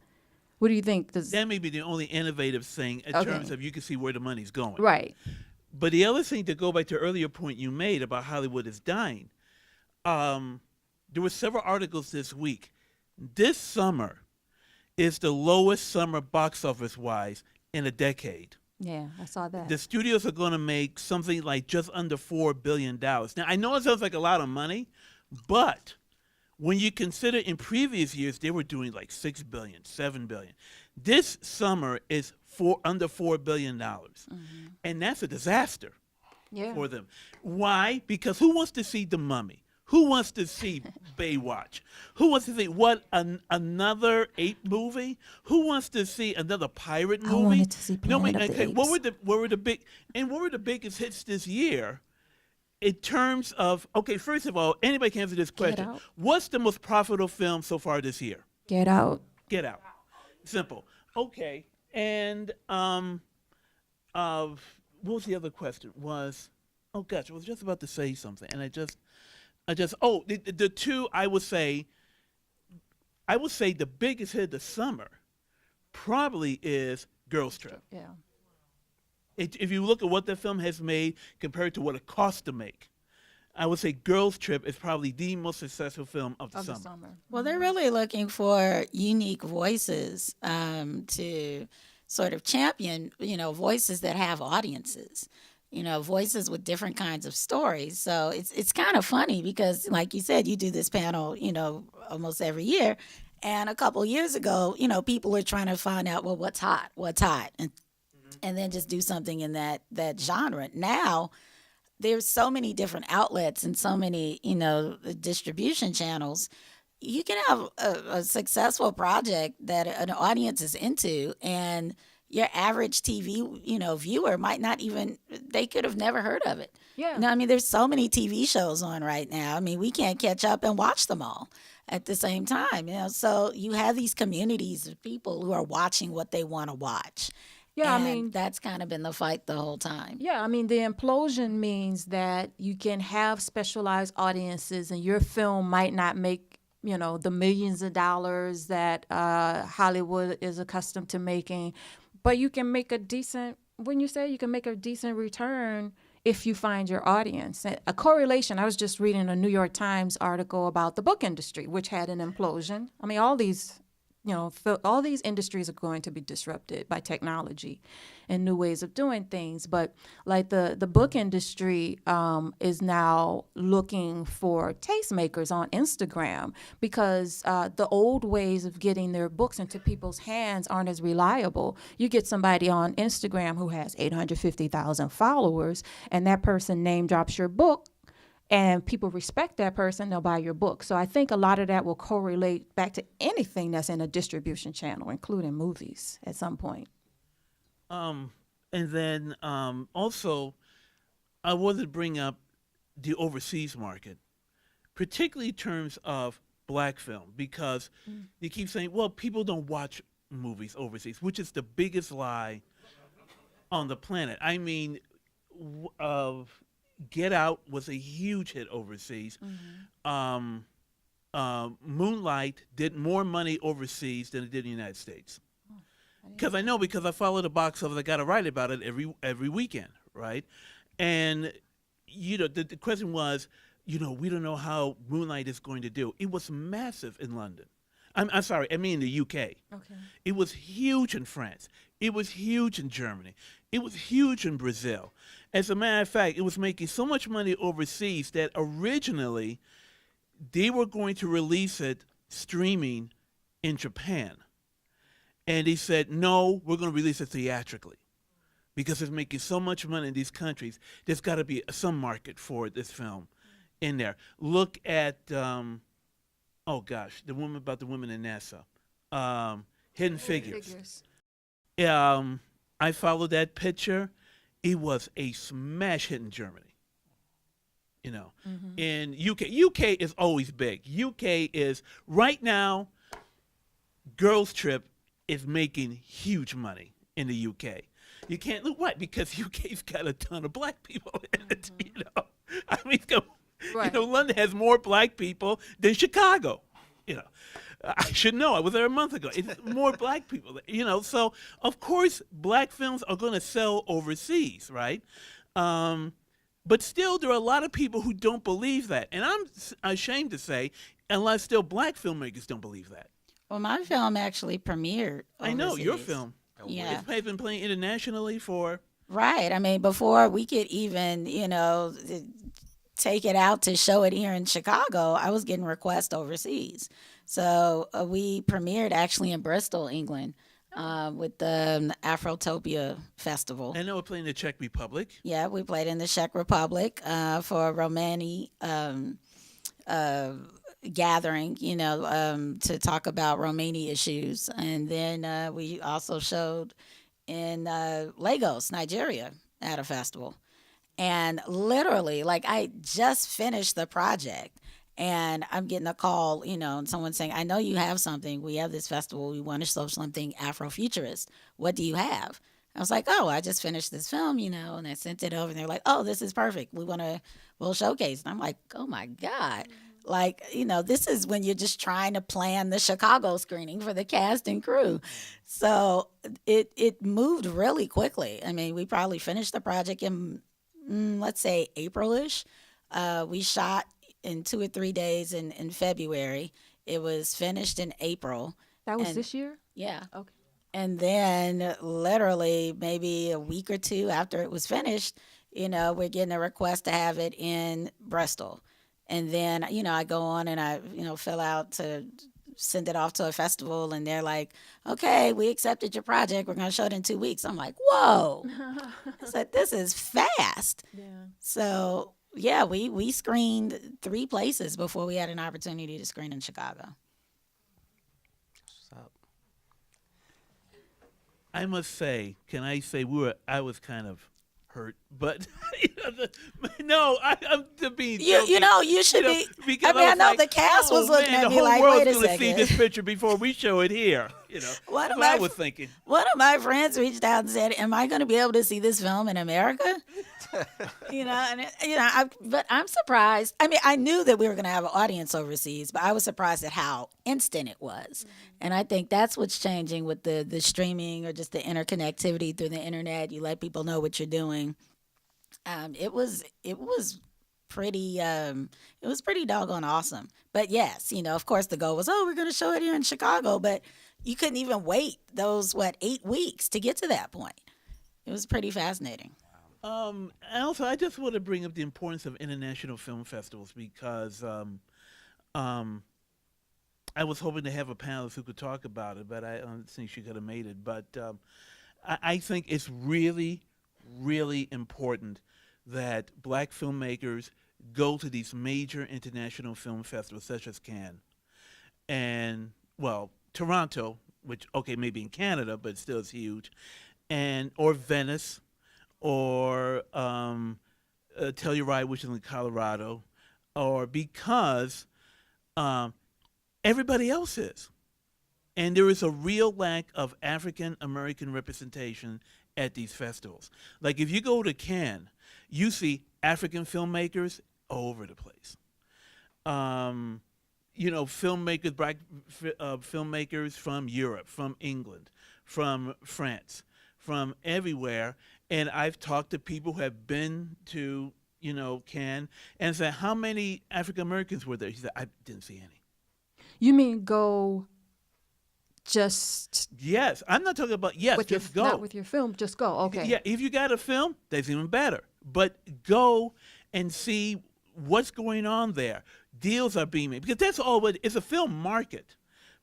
What do you think? That may be the only innovative thing in terms of you can see where the money's going. Right. But the other thing, to go back to the earlier point you made about Hollywood is dying, there were several articles this week. This summer is the lowest summer box office-wise in a decade. Yeah, I saw that. The studios are going to make something like just under $4 billion. Now, I know it sounds like a lot of money, but when you consider in previous years, they were doing like $6 billion, $7 billion. This summer is under $4 billion. And that's a disaster for them. Why? Because who wants to see The Mummy? Who wants to see Baywatch? Who wants to see another ape movie? Who wants to see another pirate movie? I wanted to see Planet of the Apes. What were the biggest hits this year? In terms of, first of all, anybody can answer this question. What's the most profitable film so far this year? Get Out. Get Out. Simple. Okay. And what was the other question? I was just about to say something, and the two I would say the biggest hit of the summer probably is Girls Trip. Yeah. If you look at what the film has made compared to what it cost to make, I would say Girls Trip is probably the most successful film of the summer. Well, they're really looking for unique voices to sort of champion, voices that have audiences, voices with different kinds of stories. So it's kind of funny because, like you said, you do this panel, almost every year. And a couple years ago, people were trying to find out, well, what's hot, and then just do something in that genre. Now, there's so many different outlets and so many, distribution channels. you can have a successful project that an audience is into, and your average TV, viewer might not even, they could have never heard of it. Yeah. I mean, there's so many TV shows on right now. I mean, we can't catch up and watch them all at the same time, So you have these communities of people who are watching what they want to watch. Yeah, And I mean, that's kind of been the fight the whole time. yeah, I mean, the implosion means that you can have specialized audiences, and your film might not make, the millions of dollars that Hollywood is accustomed to making, but you can make a decent, when you say you can make a decent return if you find your audience. A correlation, I was just reading a New York Times article about the book industry, which had an implosion. I mean, all these industries are going to be disrupted by technology and new ways of doing things. But like the book industry is now looking for tastemakers on Instagram, because the old ways of getting their books into people's hands aren't as reliable. You get somebody on Instagram who has 850,000 followers, and that person name drops your book, and people respect that person, they'll buy your book. So I think a lot of that will correlate back to anything that's in a distribution channel, including movies at some point. And then also, I wanted to bring up the overseas market, particularly in terms of black film, because you keep saying, well, people don't watch movies overseas, which is the biggest lie on the planet. I mean, Get Out was a huge hit overseas. Moonlight did more money overseas than it did in the United States. Because I follow the box office. I got to write about it every weekend, right? And the question was, we don't know how Moonlight is going to do. It was massive in London. I'm sorry, I mean the UK. Okay. It was huge in France. It was huge in Germany. It was huge in Brazil. As a matter of fact, it was making so much money overseas that originally they were going to release it streaming in Japan. And they said, no, we're going to release it theatrically because it's making so much money in these countries. There's got to be some market for this film in there. Look at, the woman about the women in NASA, Hidden Figures. I followed that picture. It was a smash hit in Germany. In UK is always big. UK is right now. Girls Trip is making huge money in the UK. You can't look right because UK's got a ton of black people in it. I mean, Right. London has more black people than Chicago. I should know. I was there a month ago. It's more black people, So, of course, black films are going to sell overseas, right? But still, there are a lot of people who don't believe that. And I'm ashamed to say, unless still black filmmakers don't believe that. Well, my film actually premiered overseas. I know, your film. Yeah. It's been playing internationally for... Right. I mean, before we could even, take it out to show it here in Chicago, I was getting requests overseas. So we premiered actually in Bristol, England, with the Afrotopia Festival. I know we're playing the Czech Republic. Yeah, we played in the Czech Republic for Romani gathering, to talk about Romani issues. And then we also showed in Lagos, Nigeria, at a festival. And literally, I just finished the project and I'm getting a call, and someone saying, I know you have something. We have this festival. We want to show something Afrofuturist. What do you have? I was like, oh, I just finished this film, and I sent it over and they're like, oh, this is perfect. We'll showcase. And I'm like, oh my God. This is when you're just trying to plan the Chicago screening for the cast and crew. So it moved really quickly. I mean, we probably finished the project in, let's say, April-ish. We shot in 2 or 3 days in February. It was finished in April. That was this year? Yeah. Okay. And then literally maybe a week or two after it was finished, we're getting a request to have it in Bristol. And then, I go on and I, fill out to send it off to a festival and they're like, okay, we accepted your project. We're going to show it in 2 weeks. I'm like, whoa. I said, this is fast. Yeah. So yeah, we screened 3 places before we had an opportunity to screen in Chicago. What's up? I must say, can I say I was kind of hurt, but no, I'm to be You know, you should be. because I mean, I was know like, the cast was oh, looking man, at the me whole like, world's "Wait a gonna see second." this picture before we show it here. One That's of what I my was thinking. One of my friends reached out and said, "Am I going to be able to see this film in America?" But I'm surprised. I mean, I knew that we were going to have an audience overseas, but I was surprised at how instant it was. And I think that's what's changing with the streaming or just the interconnectivity through the internet. You let people know what you're doing. It was pretty doggone awesome. But yes, of course the goal was, oh, we're going to show it here in Chicago, but you couldn't even wait those 8 weeks to get to that point. It was pretty fascinating. And also, I just want to bring up the importance of international film festivals because I was hoping to have a panelist who could talk about it, but I don't think she could have made it. But I think it's really, really important that black filmmakers go to these major international film festivals such as Cannes and, well, Toronto, which, okay, maybe in Canada, but still is huge, or Venice, or Telluride, which is in Colorado, or because everybody else is. And there is a real lack of African American representation at these festivals. Like if you go to Cannes, you see African filmmakers all over the place. Filmmakers, black filmmakers from Europe, from England, from France, from everywhere. And I've talked to people who have been to, Cannes and said, how many African Americans were there? He said, I didn't see any. You mean go just Yes, I'm not talking about, yes, with your, just go. not with your film, just go. Okay. Yeah, if you got a film, that's even better. But go and see what's going on there. Deals are being made because that's all it's a film market.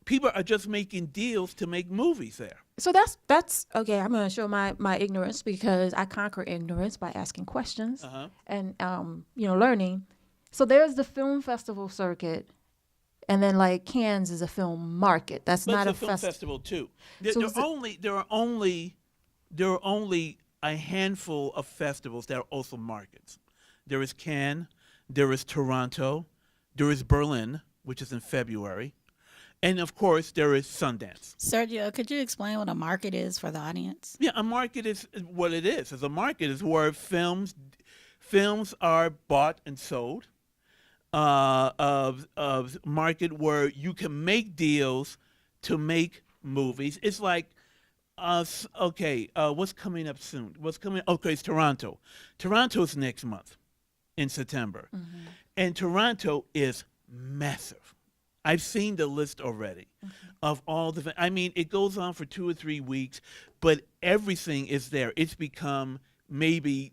People are just making deals to make movies there. So that's okay. I'm gonna show my ignorance because I conquer ignorance by asking questions and learning. So there's the film festival circuit, and then like Cannes is a film market. That's But not a it's a film festival too. There are only a handful of festivals that are also markets. There is Cannes, there is Toronto, there is Berlin, which is in February, and of course there is Sundance. Sergio, could you explain what a market is for the audience? Yeah, a market is what it is. As a market is where films are bought and sold. Of market where you can make deals to make movies. It's like what's coming up soon? Okay, it's Toronto. Toronto's next month in September. And Toronto is massive. I've seen the list already of all the it goes on for 2 or 3 weeks, but everything is there. It's become maybe,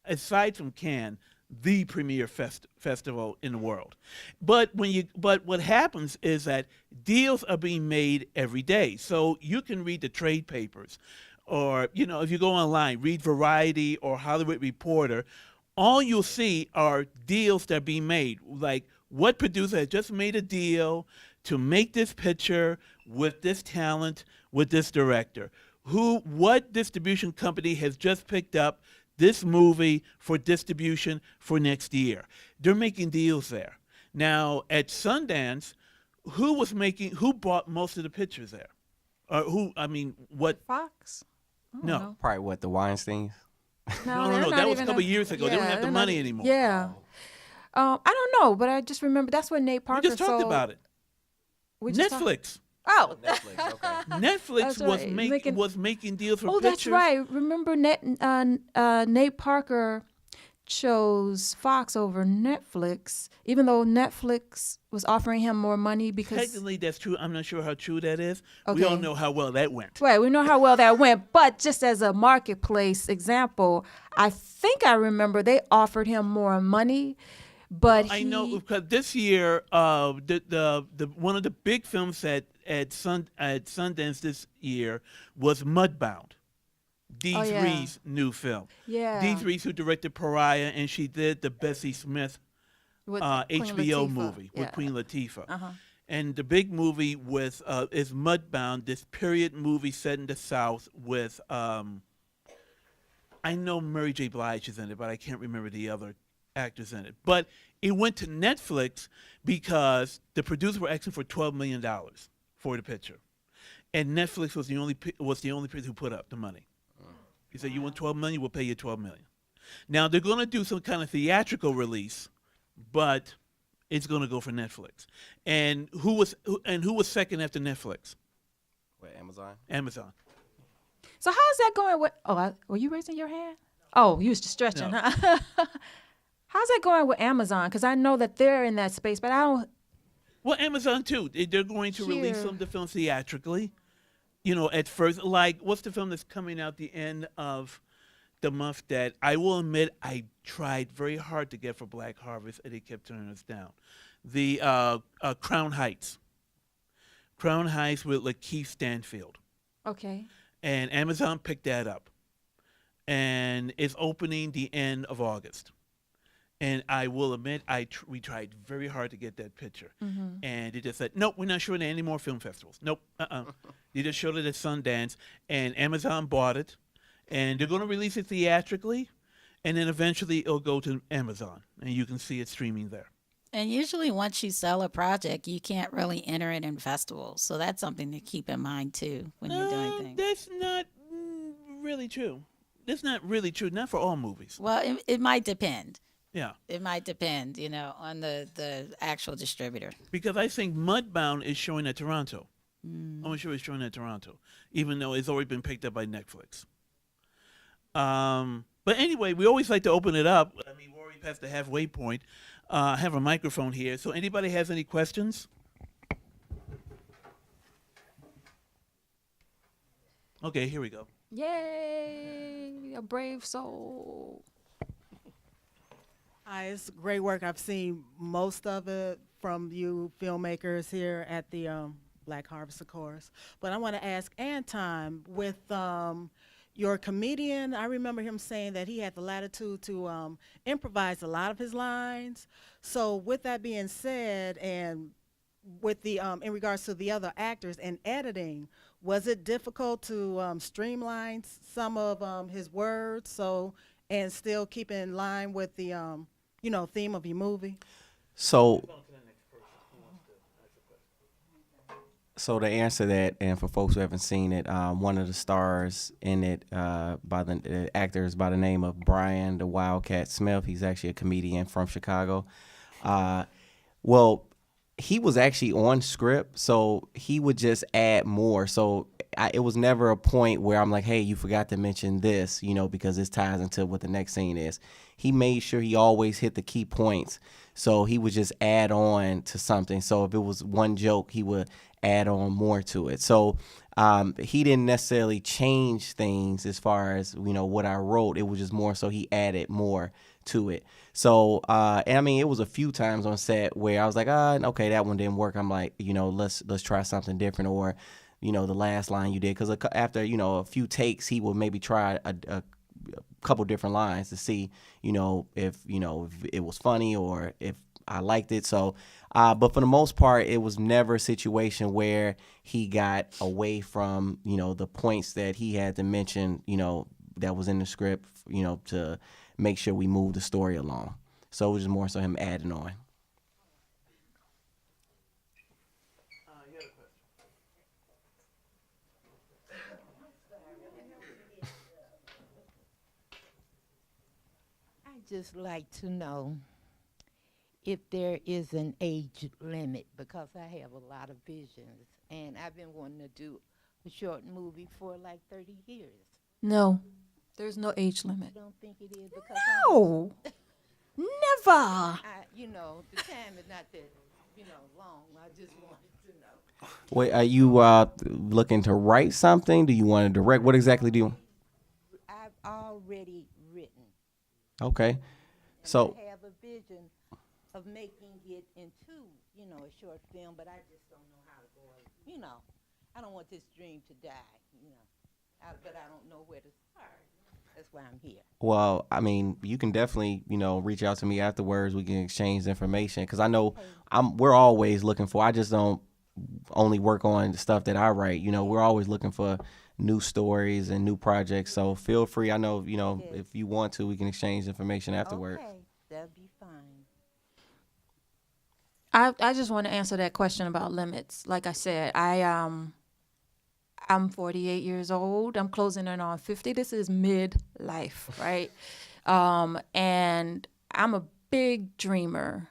aside from Cannes, the premier festival in the world. But what happens is that deals are being made every day. So you can read the trade papers, or if you go online, read Variety or Hollywood Reporter, all you'll see are deals that are being made. Like what producer has just made a deal to make this picture with this talent, with this director. What distribution company has just picked up this movie for distribution for next year. They're making deals there. Now at Sundance, who bought most of the pictures there? What? Fox? No. Probably what, the Weinsteins? No. they're not That was a even couple years ago. They don't have the they're money not- anymore. Yeah. I don't know, but I just remember that's when Nate We Parker just talked about it. We just talked- Netflix. Oh. Netflix, okay. Netflix That's right. was making deals for Oh, pictures. that's right. Remember Nate Parker chose Fox over Netflix, even though Netflix was offering him more money because Technically, that's true. I'm not sure how true that is. We Okay. all know how well that went. right, we know how well that went, but just as a marketplace example, I think I remember they offered him more money, but I know because this year, the one of the big films at Sundance this year was Mudbound, Dee Oh, yeah. Reed's new film. Yeah. Dee Reed, who directed Pariah, and she did the Bessie Smith With Queen HBO Latifah. movie with Yeah. Queen Latifah. Uh-huh. And the big movie with is Mudbound, this period movie set in the South with I know Mary J. Blige is in it, but I can't remember the other actors in it. But it went to Netflix because the producers were asking for $12 million for the picture, and Netflix was the only person who put up the money. He said, "You want $12 million? We'll pay you $12 million." Now they're going to do some kind of theatrical release, but it's going to go for Netflix. And who was second after Netflix? Wait, Amazon? Amazon. So how's that going with, were you raising your hand? Oh, you was just stretching, No. huh? How's that going with Amazon? Because I know that they're in that space, but I don't, Well, Amazon too. They're going to release Here. some of the films theatrically. You know, at first, like what's the film that's coming out the end of the month that I will admit I tried very hard to get for Black Harvest and they kept turning us down. The Crown Heights. Crown Heights with Lakeith Stanfield. okay. And Amazon picked that up. And it's opening the end of August. And I will admit, we tried very hard to get that picture. And they just said, nope, we're not showing it at any more film festivals. Nope, They just showed it at Sundance. And Amazon bought it. And they're going to release it theatrically. And then eventually it'll go to Amazon. And you can see it streaming there. And usually, once you sell a project, you can't really enter it in festivals. So that's something to keep in mind too when you're doing things. That's not really true. That's not really true. Not for all movies. Well, it might depend. Yeah. It might depend, on the actual distributor. Because I think Mudbound is showing at Toronto. I'm sure it's showing at Toronto, even though it's already been picked up by Netflix. But anyway, we always like to open it up. I mean, we're already past the halfway point. I have a microphone here. So anybody has any questions? Okay, here we go. Yay, a brave soul. Hi, it's great work. I've seen most of it from you filmmakers here at the Black Harvest, of course. But I want to ask Anton, with your comedian, I remember him saying that he had the latitude to improvise a lot of his lines. So with that being said, and with the in regards to the other actors and editing, was it difficult to streamline some of his words and still keep in line with the theme of your movie? So to answer that, and for folks who haven't seen it, one of the stars in it, by the actors by the name of Brian the Wildcat Smith. He's actually a comedian from Chicago. Well, he was actually on script, so he would just add more. So it was never a point where I'm like, hey, you forgot to mention this, because this ties into what the next scene is. He made sure he always hit the key points. So he would just add on to something. So if it was one joke, he would add on more to it. So he didn't necessarily change things as far as, what I wrote. It was just more so he added more to it. So, and I mean, it was a few times on set where I was like, okay, that one didn't work. I'm like, let's try something different. Or, the last line you did. Because after, a few takes, he would maybe try a couple different lines to see, if it was funny or if I liked it. So, but for the most part, it was never a situation where he got away from, the points that he had to mention, that was in the script, to make sure we move the story along. So it was just more so him adding on. I'd just like to know if there is an age limit, because I have a lot of visions and I've been wanting to do a short movie for like 30 years. No, there's no age limit. I don't think it is because No, never. the time is not that, long. I just wanted to know. Wait, are you looking to write something? Do you want to direct? What exactly do you? I've already written. Okay. And So I have a vision of making it into, a short film, but I just don't know how to go. I don't want this dream to die, but I don't know where to start. That's why I'm here. Well, I mean, you can definitely, reach out to me afterwards. We can exchange information because I know we're always looking for. I just don't only work on the stuff that I write. We're always looking for new stories and new projects. So feel free. I know, Yes. if you want to, we can exchange information afterwards. Okay, that'll be fine. I just want to answer that question about limits. Like I said, I'm 48 years old. I'm closing in on 50. This is midlife, right? And I'm a big dreamer.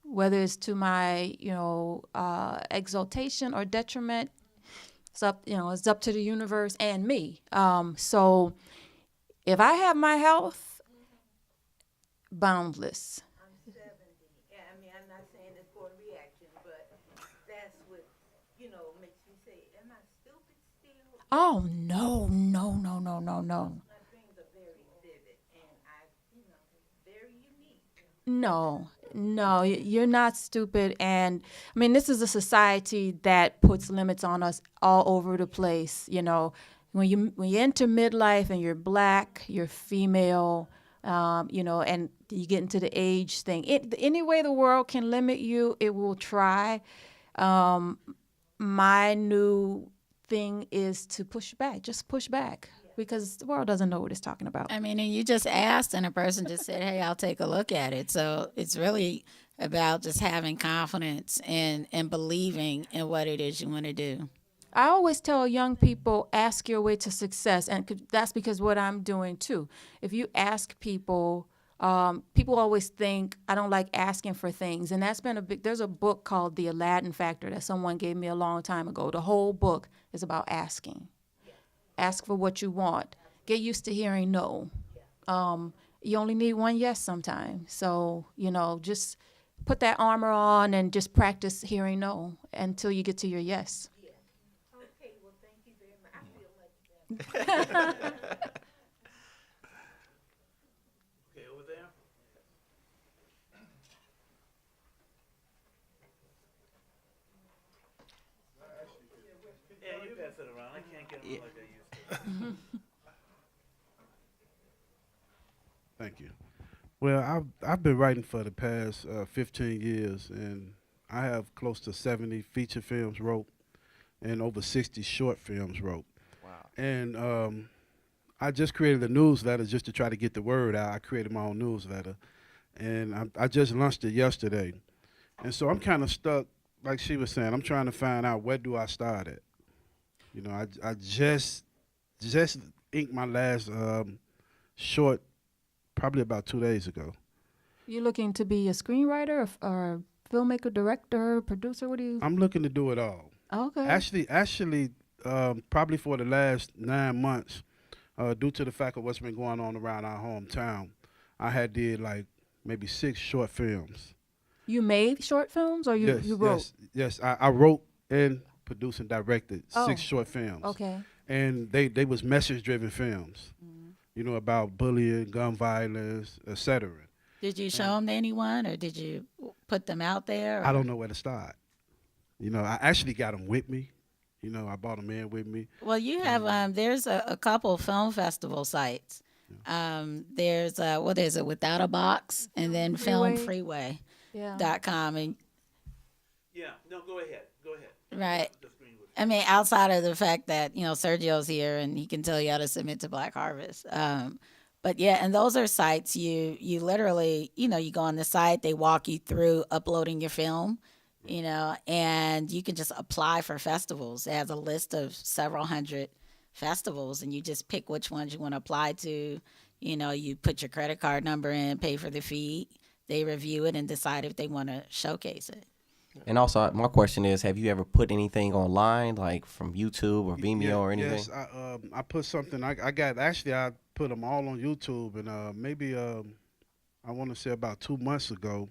Whether it's to my, exaltation or detriment, it's up to the universe and me. So if I have my health, boundless. I'm 70. Yeah, I mean, I'm not saying it's for a reaction, but that's what, makes me say, am I stupid still? Oh, no, no, no, no, no, no. My dreams are very vivid and very unique. No, you're not stupid. And I mean, this is a society that puts limits on us all over the place. When you enter midlife and you're black, you're female, and you get into the age thing. Any way the world can limit you, it will try. My new thing is to push back. Just push back. Because the world doesn't know what it's talking about. I mean, and you just asked, and a person just said, "Hey, I'll take a look at it." So it's really about just having confidence and believing in what it is you want to do. I always tell young people, ask your way to success. And that's because what I'm doing too. If you ask people, people always think I don't like asking for things. And that's been there's a book called The Aladdin Factor that someone gave me a long time ago. The whole book is about asking. Ask for what you want. Get used to hearing no. You only need one yes sometimes. So, just put that armor on and just practice hearing no until you get to your yes. Okay, well, thank you very much. I feel much better. Okay, over there. Yeah, you pass it around. I can't get them like I used to. Thank you. Well, I've been writing for the past 15 years, and I have close to 70 feature films wrote and over 60 short films wrote. Wow. And I just created a newsletter just to try to get the word out. I created my own newsletter, and I just launched it yesterday. And so I'm kind of stuck, like she was saying. I'm trying to find out where do I start at. I just inked my last short probably about 2 days ago. You looking to be a screenwriter or a filmmaker, director, producer? What do you? I'm looking to do it all. Okay. Actually, probably for the last 9 months, due to the fact of what's been going on around our hometown, I had did like maybe 6 short films. You made short films, or you wrote? Yes. I wrote and produced and directed 6 short films. Okay. And they was message-driven films, about bullying, gun violence, etc. Did you show them to anyone, or did you put them out there? Or? I don't know where to start. I actually got them with me. I brought them in with me. Well, you have there's a couple film festival sites. There's what is it, Without a Box, and then Freeway. filmfreeway.com. And Yeah, no, go ahead. right. The screen was- I mean, outside of the fact that, Sergio's here and he can tell you how to submit to Black Harvest. But yeah, and those are sites you literally, you go on the site, they walk you through uploading your film, and you can just apply for festivals. It has a list of several hundred festivals, and you just pick which ones you want to apply to. You put your credit card number in, pay for the fee. They review it and decide if they want to showcase it. And also, my question is, have you ever put anything online, like from YouTube or Vimeo or anything? Yes, I put something. I put them all on YouTube, and maybe I want to say about 2 months ago,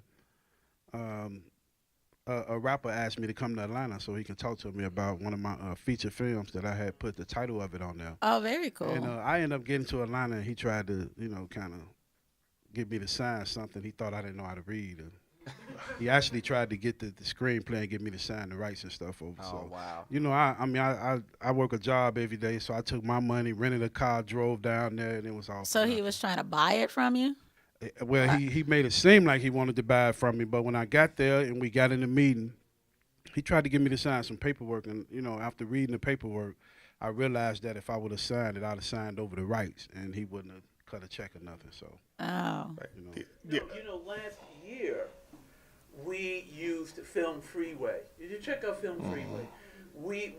a rapper asked me to come to Atlanta so he can talk to me about one of my feature films that I had put the title of it on there. Oh, very cool. And I ended up getting to Atlanta, and he tried to, kind of get me to sign something. He thought I didn't know how to read. He actually tried to get the screenplay and get me to sign the rights and stuff over. Oh, So, wow. you know, I work a job every day, so I took my money, rented a car, drove down there, and it was all. So he was trying to buy it from you? Well, he made it seem like he wanted to buy it from me, but when I got there and we got in the meeting, he tried to get me to sign some paperwork, and you know, after reading the paperwork, I realized that if I would have signed it, I'd have signed over the rights, and he wouldn't have cut a check or nothing. So, Oh. you know. You know, last year we used Film Freeway. Did you check out Film Freeway? We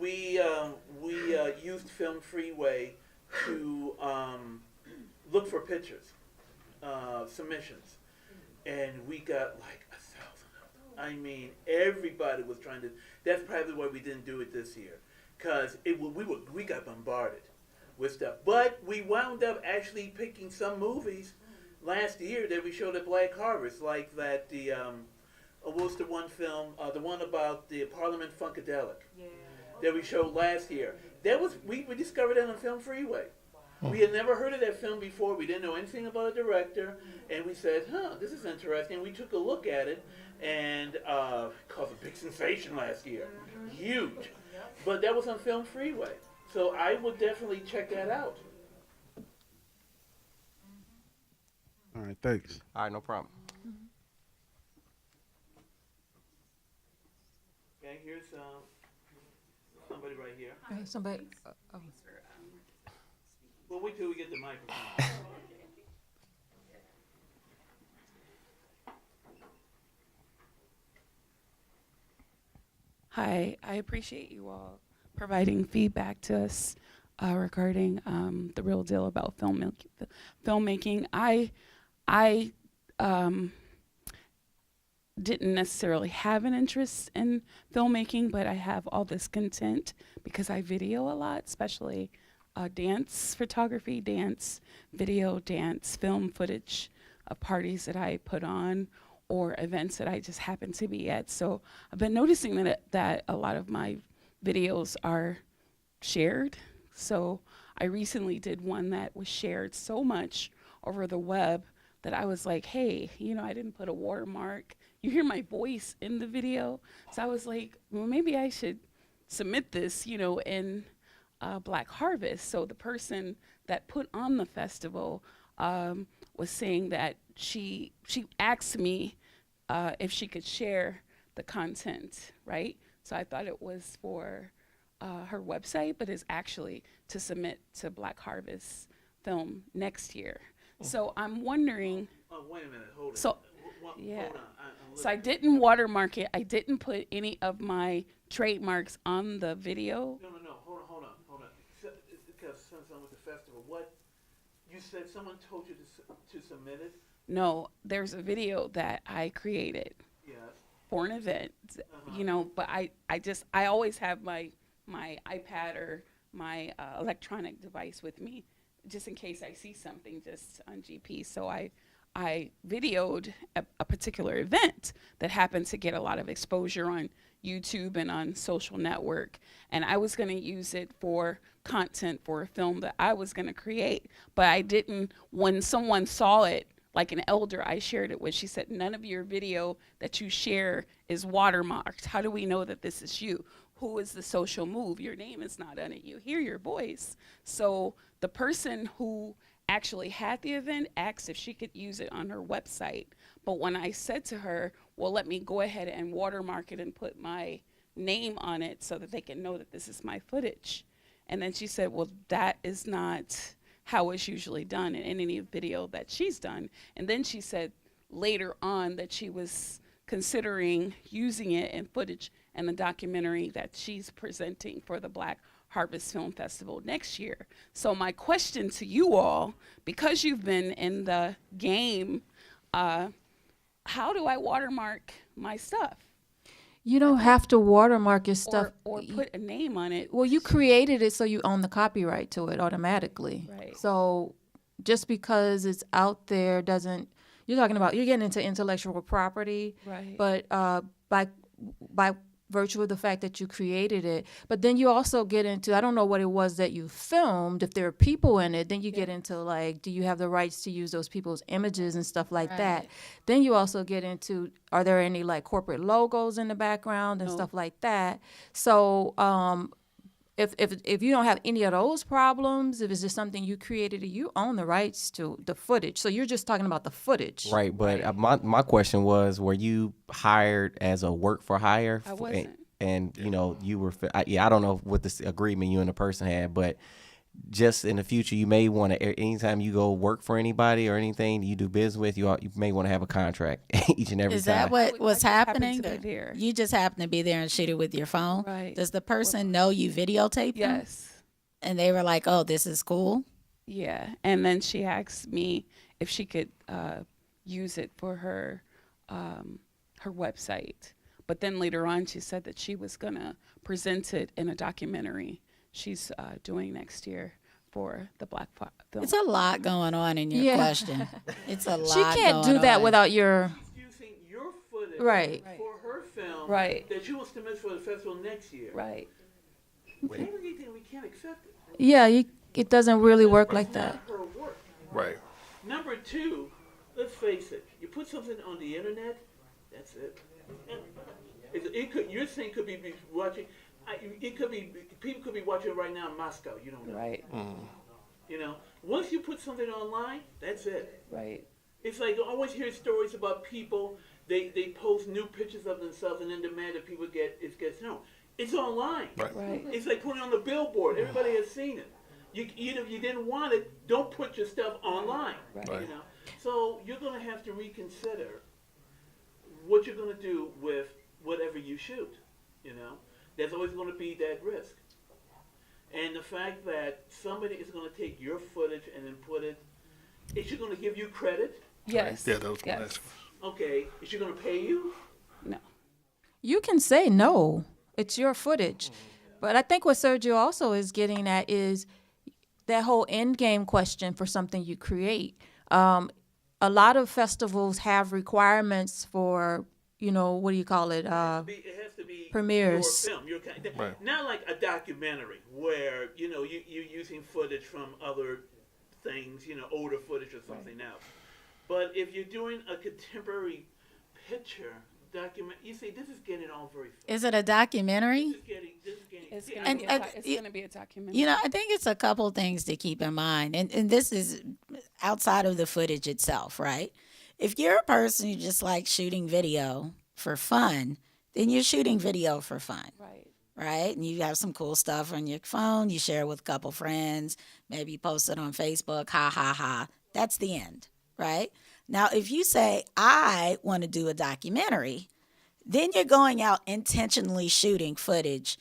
used Film Freeway to look for pictures, submissions, and we got like 1,000 of them. I mean, everybody was trying to. That's probably why we didn't do it this year, because we got bombarded with stuff. But we wound up actually picking some movies last year that we showed at Black Harvest, like that what was the one film, the one about the Parliament Funkadelic that we showed last year. That was we discovered that on Film Freeway. We had never heard of that film before. We didn't know anything about the director, and we said, this is interesting. We took a look at it, and it caused a big sensation last year. Huge. But that was on Film Freeway. So I would definitely check that out. All right, thanks. All right, no problem. Okay, here's somebody right here. Somebody. Well, wait till we get the microphone. Hi, I appreciate you all providing feedback to us regarding the real deal about filmmaking. I didn't necessarily have an interest in filmmaking, but I have all this content because I video a lot, especially dance photography, dance video, dance film footage of parties that I put on or events that I just happen to be at. So I've been noticing that a lot of my videos are shared. So I recently did one that was shared so much over the web that I was like, hey, I didn't put a watermark. You hear my voice in the video. So I was like, well, maybe I should submit this, in Black Harvest. So the person that put on the festival was saying that she asked me if she could share the content, right? So I thought it was for her website, but it's actually to submit to Black Harvest Film next year. So I'm wondering. Oh, wait a minute, hold it. So, yeah. Hold on. So I didn't watermark it. I didn't put any of my trademarks on the video. No, hold on. Because since I'm with the festival, what you said, someone told you to submit it? No, there's a video that I created for an event, but I always have my iPad or my electronic device with me just in case I see something just on GP. So I videoed a particular event that happened to get a lot of exposure on YouTube and on social network. And I was going to use it for content for a film that I was going to create. But I didn't, when someone saw it, like an elder I shared it with, she said, none of your video that you share is watermarked. How do we know that this is you? Who is the social move? Your name is not on it. You hear your voice. So the person who actually had the event asked if she could use it on her website. But when I said to her, well, let me go ahead and watermark it and put my name on it so that they can know that this is my footage. And then she said, well, that is not how it's usually done in any video that she's done. And then she said later on that she was considering using it in footage in the documentary that she's presenting for the Black Harvest Film Festival next year. So my question to you all, because you've been in the game, how do I watermark my stuff? You don't have to watermark your stuff. Or put a name on it. Well, you created it so you own the copyright to it automatically. Right. So just because it's out there doesn't, you're getting into intellectual property. Right. But by virtue of the fact that you created it. But then you also get into, I don't know what it was that you filmed, if there are people in it, then you get into like, do you have the rights to use those people's images and stuff like that? Then you also get into, are there any like corporate logos in the background and stuff like that? So if you don't have any of those problems, if it's just something you created, you own the rights to the footage. So you're just talking about the footage. Right, but my question was, were you hired as a work for hire? I wasn't. And you know, you were, I don't know what this agreement you and the person had, but just in the future, you may want to, anytime you go work for anybody or anything you do business with, you may want to have a contract each and every time. Is that what was happening? to be there. You just happen to be there and shoot it with your phone? Right. Does the person know you videotaped them? Yes. And they were like, oh, this is cool? Yeah. And then she asked me if she could use it for her her website. But then later on, she said that she was going to present it in a documentary she's doing next year for the Black Film. It's a lot going on in your question. It's a lot She can't do that without your, Using your footage right. for her film Right. that you will submit for the festival next year. Right. Technically, we can't accept it. Yeah, it doesn't really work like that. Her work. Right. Number two, let's face it. You put something on the internet, that's it. Your thing could be watching. It could be, people could be watching right now in Moscow. You don't know. Right. You know, once you put something online, that's it. Right. It's like I always hear stories about people. They post new pictures of themselves and then demand that people gets known. It's online. Right. Right. It's like putting it on the billboard. Everybody has seen it. Even if you didn't want it, don't put your stuff online. Right. You know. So you're going to have to reconsider what you're going to do with whatever you shoot. You know, there's always going to be that risk. And the fact that somebody is going to take your footage and then put it, is she going to give you credit? Yes. Yeah, that was my yes. next Okay. Is she going to pay you? No. You can say no. It's your footage. But I think what Sergio also is getting at is that whole end game question for something you create. A lot of festivals have requirements for, you know, what do you call it? It has to be premieres. your film. Your kind. Right. Not like a documentary where, you know, you're using footage from other things, you know, older footage or something else. But if you're doing a contemporary picture document, you see, this is getting all very. Is it a documentary? This is getting. It's see, going I- to be a documentary. You know, I think it's a couple things to keep in mind. And this is outside of the footage itself, right? If you're a person who just likes shooting video for fun, then you're shooting video for fun. Right. Right? And you have some cool stuff on your phone, you share it with a couple friends, maybe you post it on Facebook, ha, ha, ha. That's the end, right? Now, if you say, I want to do a documentary, then you're going out intentionally shooting footage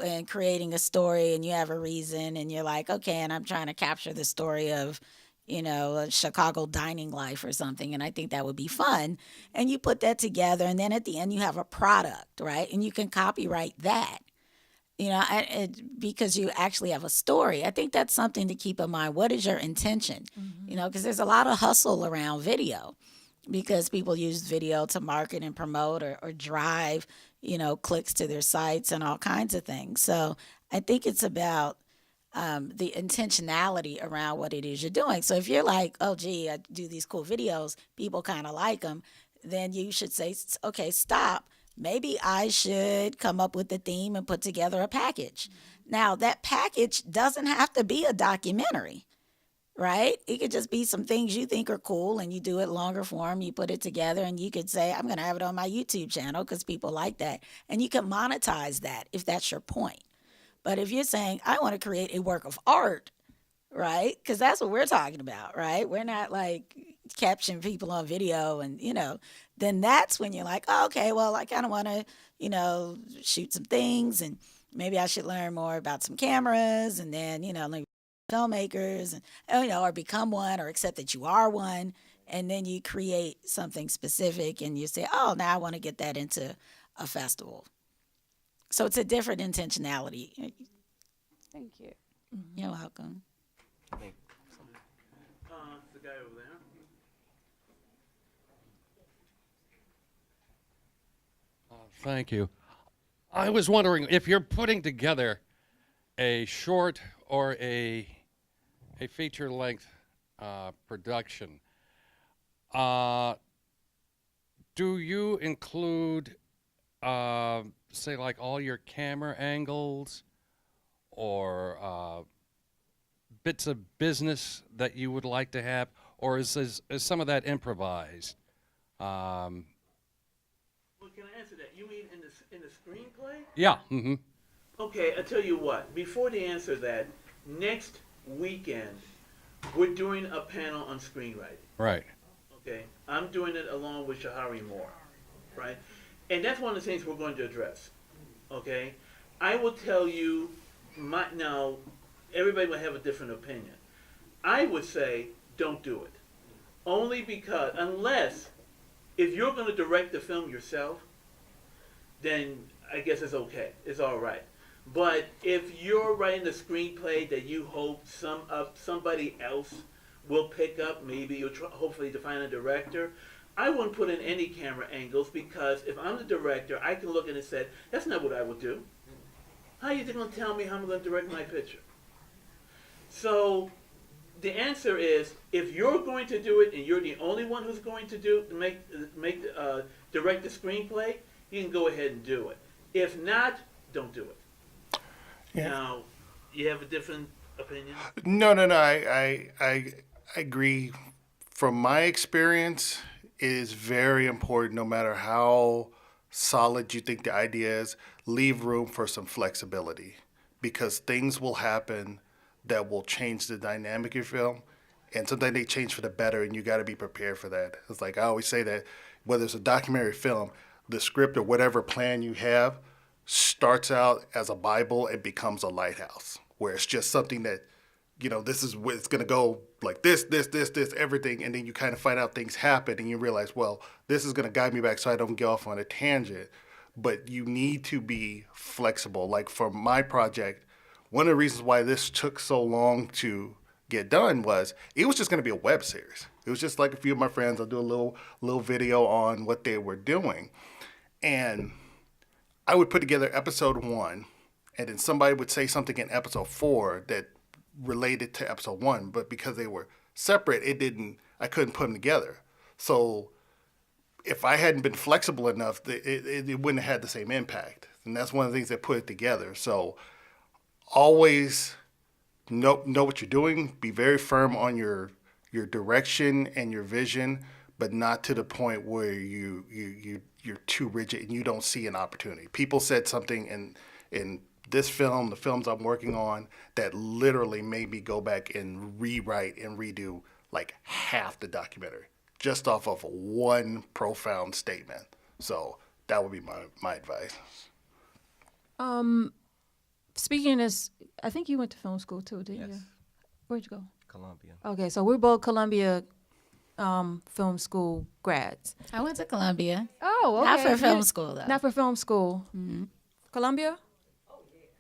and creating a story, and you have a reason, and you're like, okay, and I'm trying to capture the story of, you know, a Chicago dining life or something, and I think that would be fun. And you put that together, and then at the end you have a product, right? And you can copyright that, you know, because you actually have a story. I think that's something to keep in mind. What is your intention? You know, because there's a lot of hustle around video because people use video to market and promote or drive, you know, clicks to their sites and all kinds of things. So I think it's about the intentionality around what it is you're doing. So if you're like, oh, gee, I do these cool videos, people kind of like them, then you should say, okay, stop. Maybe I should come up with a theme and put together a package. Now, that package doesn't have to be a documentary, right? It could just be some things you think are cool, and you do it longer form, you put it together, and you could say, I'm going to have it on my YouTube channel because people like that. And you can monetize that if that's your point. But if you're saying, I want to create a work of art, right? Because that's what we're talking about, right? We're not like capturing people on video and, you know, then that's when you're like, oh, okay, well, I kind of want to, you know, shoot some things, and maybe I should learn more about some cameras, and then, you know, like filmmakers, and, you know, or become one or accept that you are one. And then you create something specific and you say, oh, now I want to get that into a festival. So it's a different intentionality. Thank you. You're welcome. the guy over there. Thank you. I was wondering if you're putting together a short or a feature-length production. Do you include, say, like all your camera angles or bits of business that you would like to have, or is some of that improvised? Well, can I answer that? You mean in the screenplay? Yeah. Mm-hmm. Okay, I tell you what. Before they answer that, next weekend we're doing a panel on screenwriting. Right. Okay, I'm doing it along with Shahari Moore, right? And that's one of the things we're going to address. Okay, I will tell you, now everybody will have a different opinion. I would say don't do it, only because unless if you're going to direct the film yourself, then I guess it's okay, it's all right. But if you're writing the screenplay that you hope somebody else will pick up, maybe you'll hopefully to find a director, I wouldn't put in any camera angles, because if I'm the director, I can look at it and say, that's not what I would do. How are you going to tell me how I'm going to direct my picture? So the answer is, if you're going to do it and you're the only one who's going to direct the screenplay, you can go ahead and do it. If not, don't do it. Yeah. Now, you have a different opinion? No. I agree. From my experience, it is very important, no matter how solid you think the idea is, leave room for some flexibility, because things will happen that will change the dynamic of your film, and sometimes they change for the better, and you got to be prepared for that. It's like I always say that whether it's a documentary film, the script or whatever plan you have starts out as a Bible and becomes a lighthouse, where it's just something that, this is where it's going to go, like this, everything, and then you kind of find out things happen, and you realize, well, this is going to guide me back so I don't get off on a tangent. But you need to be flexible. Like for my project, one of the reasons why this took so long to get done was it was just going to be a web series. It was just like a few of my friends, I'll do a little video on what they were doing. And I would put together episode 1, and then somebody would say something in episode 4 that related to episode 1, but because they were separate, I couldn't put them together. So if I hadn't been flexible enough, it wouldn't have had the same impact. And that's one of the things that put it together. So always know what you're doing, be very firm on your direction and your vision, but not to the point where you're too rigid and you don't see an opportunity. People said something in this film, the films I'm working on, that literally made me go back and rewrite and redo like half the documentary just off of one profound statement. So that would be my advice. Speaking as, I think you went to film school too, didn't you? Where'd you go? Columbia. Okay, so we're both Columbia film school grads. I went to Columbia. Oh, okay. Not for film school, though. Not for film school. Mm-hmm. Columbia?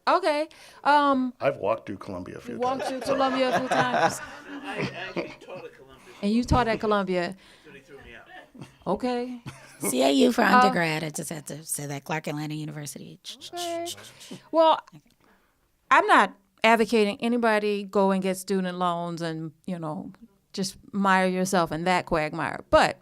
Okay. I've walked through Columbia a few times. Walked through Columbia a few times. I actually taught at Columbia. And you taught at Columbia. So they threw me out. Okay. CAU for undergrad. I just had to say that. Clark Atlanta University. Okay. Well, I'm not advocating anybody go and get student loans and, just mire yourself in that quagmire. But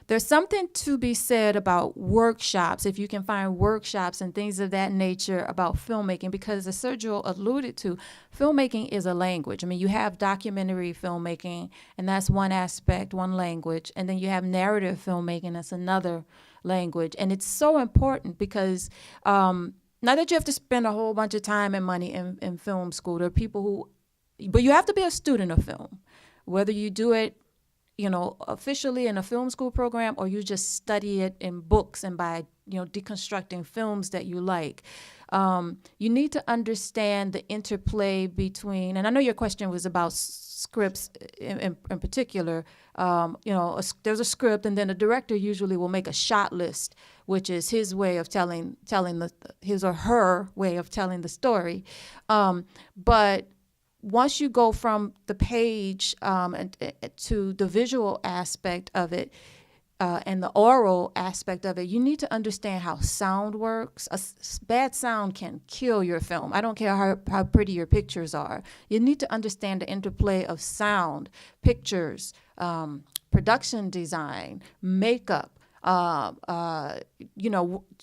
there's something to be said about workshops, if you can find workshops and things of that nature about filmmaking, because as Sergio alluded to, filmmaking is a language. I mean, you have documentary filmmaking, and that's one aspect, one language, and then you have narrative filmmaking, that's another language. And it's so important because not that you have to spend a whole bunch of time and money in film school. There are people but you have to be a student of film, whether you do it officially in a film school program, or you just study it in books and by, deconstructing films that you like. You need to understand the interplay between, and I know your question was about scripts in particular. There's a script, and then the director usually will make a shot list, which is his way of telling his or her way of telling the story. But once you go from the page and to the visual aspect of it, and the oral aspect of it, you need to understand how sound works. Bad sound can kill your film. I don't care how pretty your pictures are. You need to understand the interplay of sound, pictures, production design, makeup,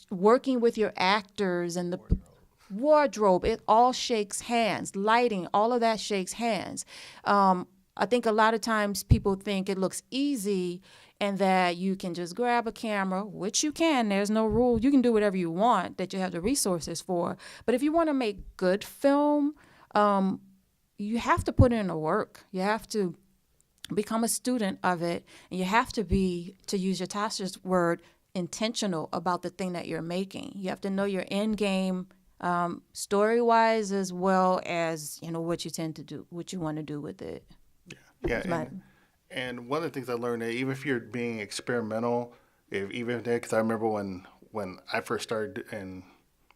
working with your actors and the wardrobe. It all shakes hands. Lighting, all of that shakes hands. I think a lot of times people think it looks easy and that you can just grab a camera, which you can. There's no rule. You can do whatever you want that you have the resources for. But if you want to make good film, you have to put in the work. You have to become a student of it. And you have to be, to use your Tasha's word, intentional about the thing that you're making. You have to know your end game, story-wise, as well as, what you tend to do, what you want to do with it. Yeah, and one of the things I learned that even if you're being experimental, because I remember when I first started in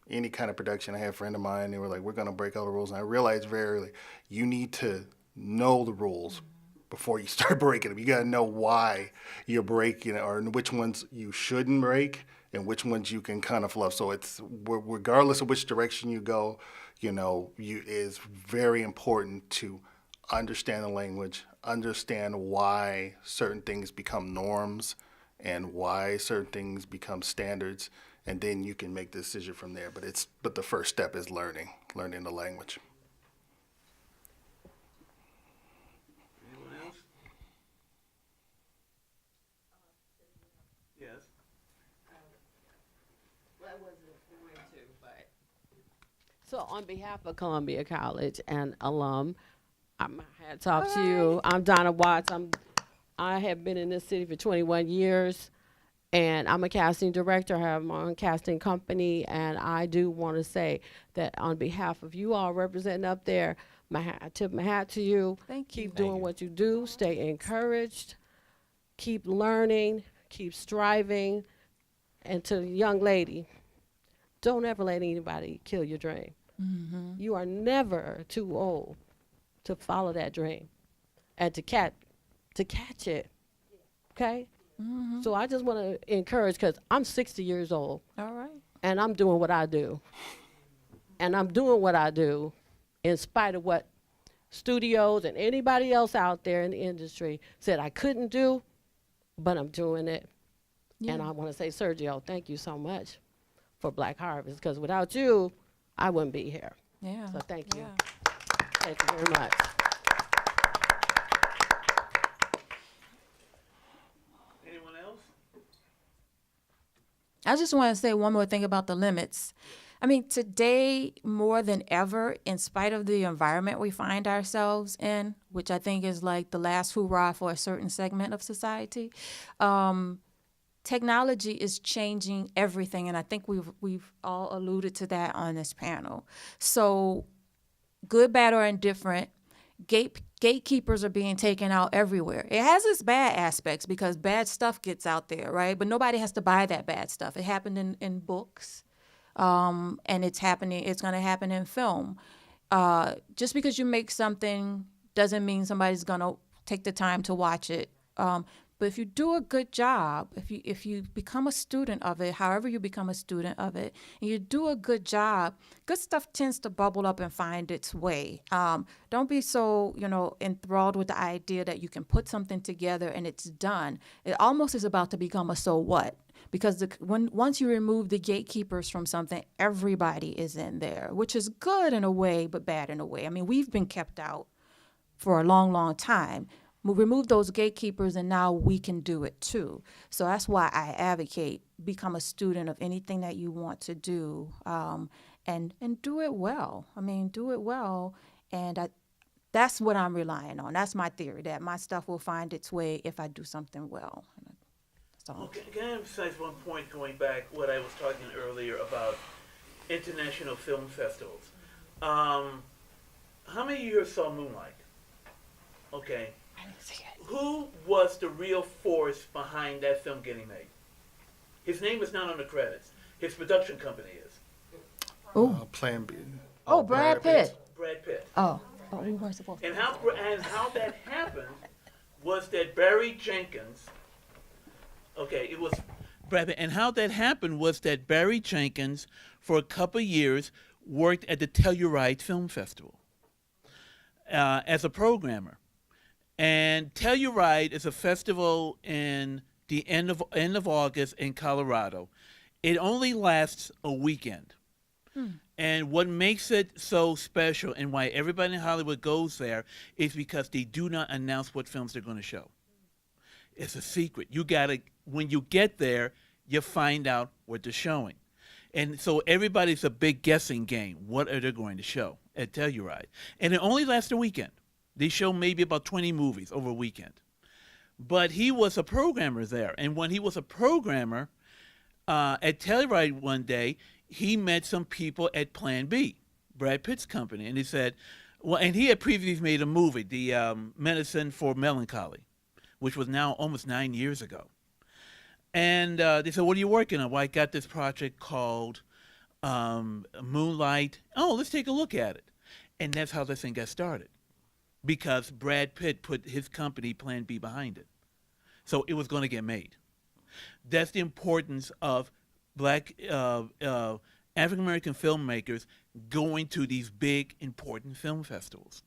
any kind of production, I had a friend of mine, they were like, we're going to break all the rules. And I realized very early, you need to know the rules before you start breaking them. You got to know why you're breaking it, or which ones you shouldn't break and which ones you can kind of fluff. So it's, regardless of which direction you go, is very important to understand the language, understand why certain things become norms and why certain things become standards, and then you can make the decision from there. But the first step is learning the language. Anyone else? Yes. Well, I wasn't going to, but. So on behalf of Columbia College and alum, my hats off to you. I'm Donna Watts. I have been in this city for 21 years, and I'm a casting director. I have my own casting company, and I do want to say that on behalf of you all representing up there, I tip my hat to you. Thank you. Keep doing what you do. Stay encouraged. Keep learning. Keep striving. And to the young lady, don't ever let anybody kill your dream. Mm-hmm. You are never too old to follow that dream and to catch it. Okay? Mm-hmm. So I just want to encourage, because I'm 60 years old. All right. And I'm doing what I do. And I'm doing what I do in spite of what studios and anybody else out there in the industry said I couldn't do, but I'm doing it. Yeah. And I want to say, Sergio, thank you so much for Black Harvest, because without you, I wouldn't be here. Yeah. So thank you. Yeah. Thank you very much. Anyone else? I just want to say one more thing about the limits. I mean, today, more than ever, in spite of the environment we find ourselves in, which I think is like the last hurrah for a certain segment of society, technology is changing everything, and I think we've all alluded to that on this panel. So, good, bad, or indifferent, gatekeepers are being taken out everywhere. It has its bad aspects because bad stuff gets out there, right? But nobody has to buy that bad stuff. It happened in books, and it's going to happen in film. Just because you make something doesn't mean somebody's going to take the time to watch it. But if you do a good job, if you become a student of it, however you become a student of it, and you do a good job, good stuff tends to bubble up and find its way. Don't be so, enthralled with the idea that you can put something together and it's done. It almost is about to become a so what. Because once you remove the gatekeepers from something, everybody is in there, which is good in a way, but bad in a way. I mean, we've been kept out for a long, long time. We remove those gatekeepers, and now we can do it too. So that's why I advocate become a student of anything that you want to do, and do it well. I mean, do it well, and that's what I'm relying on. That's my theory, that my stuff will find its way if I do something well. Okay, can I emphasize one point going back what I was talking earlier about international film festivals? How many of you here saw Moonlight? Okay. I didn't see it. Who was the real force behind that film getting made? His name is not on the credits. His production company is. Plan B. Brad Pitt. Brad Pitt. Oh, we weren't supposed to. And how that happened was that Barry Jenkins Okay, it was Brad Pitt. And how that happened was that Barry Jenkins, for a couple of years, worked at the Telluride Film Festival as a programmer. And Telluride is a festival in the end of August in Colorado. It only lasts a weekend. And what makes it so special and why everybody in Hollywood goes there is because they do not announce what films they're going to show. It's a secret. You gotta, when you get there, you find out what they're showing. And so everybody's a big guessing game. What are they going to show at Telluride? And it only lasts a weekend. They show maybe about 20 movies over a weekend. But he was a programmer there. And when he was a programmer at Telluride one day, he met some people at Plan B, Brad Pitt's company. And he said, well, and he had previously made a movie, The Medicine for Melancholy, which was now almost 9 years ago. And they said, what are you working on? Well, I got this project called Moonlight. Oh, let's take a look at it. And that's how this thing got started, because Brad Pitt put his company, Plan B, behind it. So it was going to get made. That's the importance of black African-American filmmakers going to these big, important film festivals,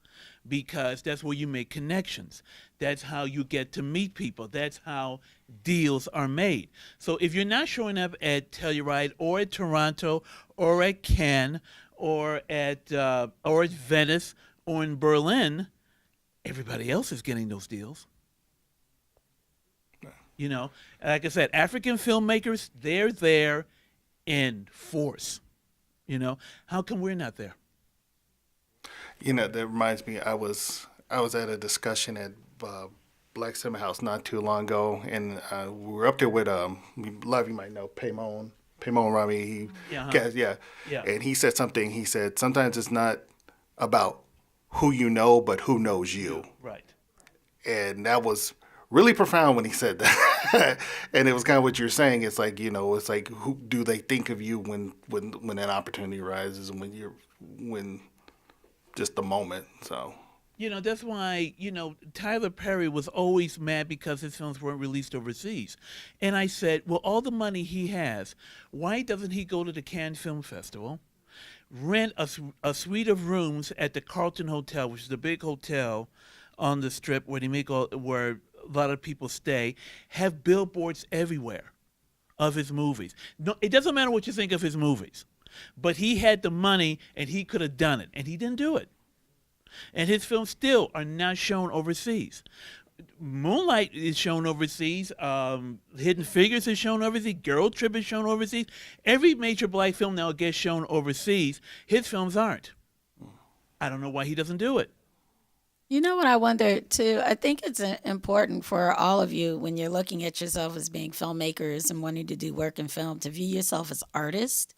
because that's where you make connections. That's how you get to meet people. That's how deals are made. So if you're not showing up at Telluride or at Toronto or at Cannes or at Venice or in Berlin, everybody else is getting those deals. You know, like I said, African filmmakers, they're there in force. You know, how come we're not there? You know, that reminds me, I was at a discussion at Black Cinema House not too long ago, and we were up there with a lot of you might know Paymon Rami. Yeah. And he said something. He said sometimes it's not about who you know, but who knows you. Right. And that was really profound when he said that. And it was kind of what you're saying. It's like, you know, it's like, who do they think of you when that opportunity arises, and when just the moment. So, you know, that's why, you know, Tyler Perry was always mad because his films weren't released overseas. And I said, well, all the money he has, why doesn't he go to the Cannes Film Festival, rent a suite of rooms at the Carlton Hotel, which is the big hotel on the Strip where where a lot of people stay, have billboards everywhere of his movies. No, it doesn't matter what you think of his movies, but he had the money and he could have done it, and he didn't do it. And his films still are not shown overseas. Moonlight is shown overseas. Hidden Figures is shown overseas. Girl Trip is shown overseas. Every major black film now gets shown overseas. His films aren't. I don't know why he doesn't do it. You know what I wonder too? I think it's important for all of you, when you're looking at yourself as being filmmakers and wanting to do work in film, to view yourself as artists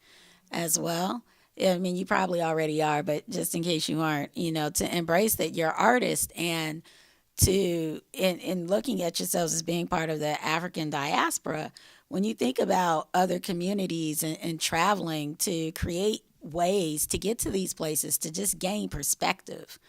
as well. I mean, you probably already are, but just in case you aren't, you know, to embrace that you're artists, and to, in looking at yourselves as being part of the African diaspora, when you think about other communities and traveling to create ways to get to these places, to just gain perspective.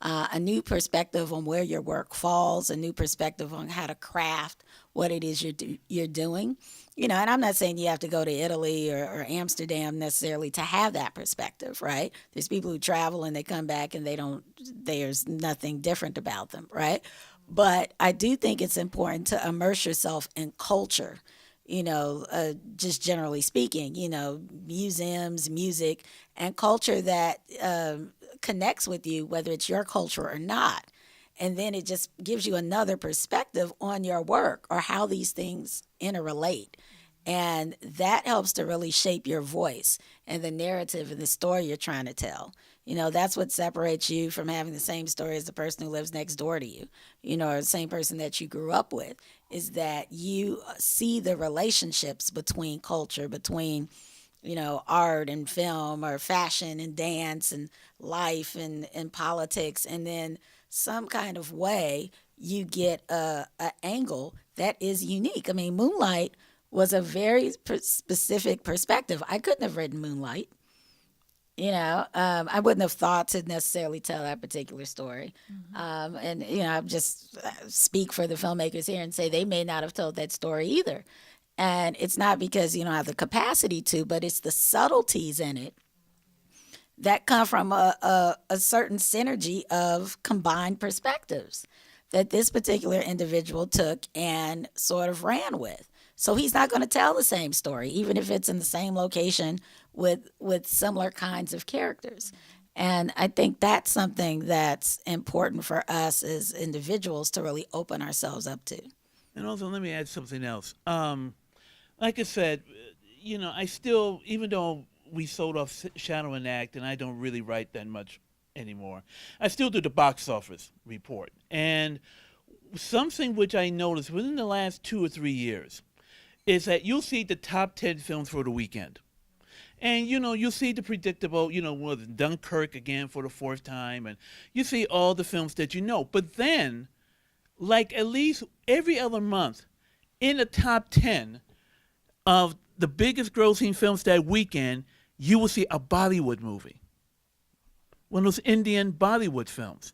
A new perspective on where your work falls, a new perspective on how to craft what it is you're doing. You know, and I'm not saying you have to go to Italy or Amsterdam necessarily to have that perspective, right? There's people who travel and they come back and there's nothing different about them, right? But I do think it's important to immerse yourself in culture, you know, just generally speaking, you know, museums, music, and culture that connects with you, whether it's your culture or not. And then it just gives you another perspective on your work or how these things interrelate. And that helps to really shape your voice and the narrative and the story you're trying to tell. You know, that's what separates you from having the same story as the person who lives next door to you, you know, or the same person that you grew up with, is that you see the relationships between culture, between, you know, art and film, or fashion and dance and life and politics. And then some kind of way you get a angle that is unique. I mean, Moonlight was a very specific perspective. I couldn't have written Moonlight. I wouldn't have thought to necessarily tell that particular story. And, I just speak for the filmmakers here and say they may not have told that story either. And it's not because you don't have the capacity to, but it's the subtleties in it that come from a certain synergy of combined perspectives that this particular individual took and sort of ran with. So he's not going to tell the same story, even if it's in the same location with similar kinds of characters. And I think that's something that's important for us as individuals to really open ourselves up to. And also, let me add something else. Like I said, I still, even though we sold off Shadow and Act, and I don't really write that much anymore, I still do the box office report. And something which I noticed within the last 2 or 3 years is that you'll see the top 10 films for the weekend. And, you'll see the predictable, Dunkirk again for the 4th time, and you see all the films that you know. But then, like at least every other month, in the top 10 of the biggest grossing films that weekend, you will see a Bollywood movie. One of those Indian Bollywood films.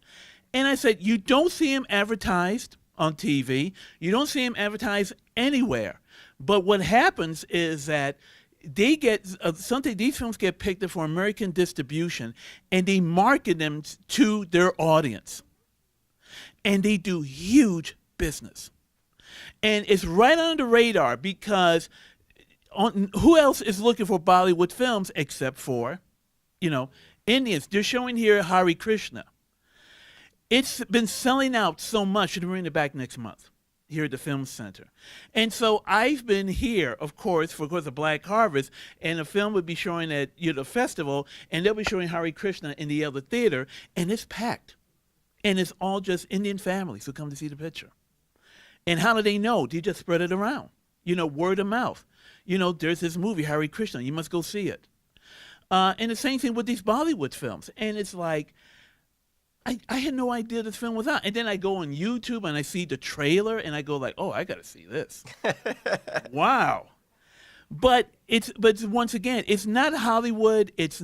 And I said, you don't see them advertised on TV. You don't see them advertised anywhere. But what happens is that they get these films get picked up for American distribution, and they market them to their audience, and they do huge business. And it's right on the radar because who else is looking for Bollywood films except for, Indians? They're showing here Hari Krishna. It's been selling out so much, they're bringing it back next month here at the Film Center. And so I've been here, of course, for the Black Harvest, and the film would be showing at the festival, and they'll be showing Hari Krishna in the other theater, and it's packed. And it's all just Indian families who come to see the picture. And how do they know? They just spread it around, word of mouth. There's this movie, Hari Krishna, you must go see it. And the same thing with these Bollywood films. And it's like, I had no idea this film was out. And then I go on YouTube and I see the trailer and I go like, oh, I got to see this. Wow. But once again, it's not Hollywood. It's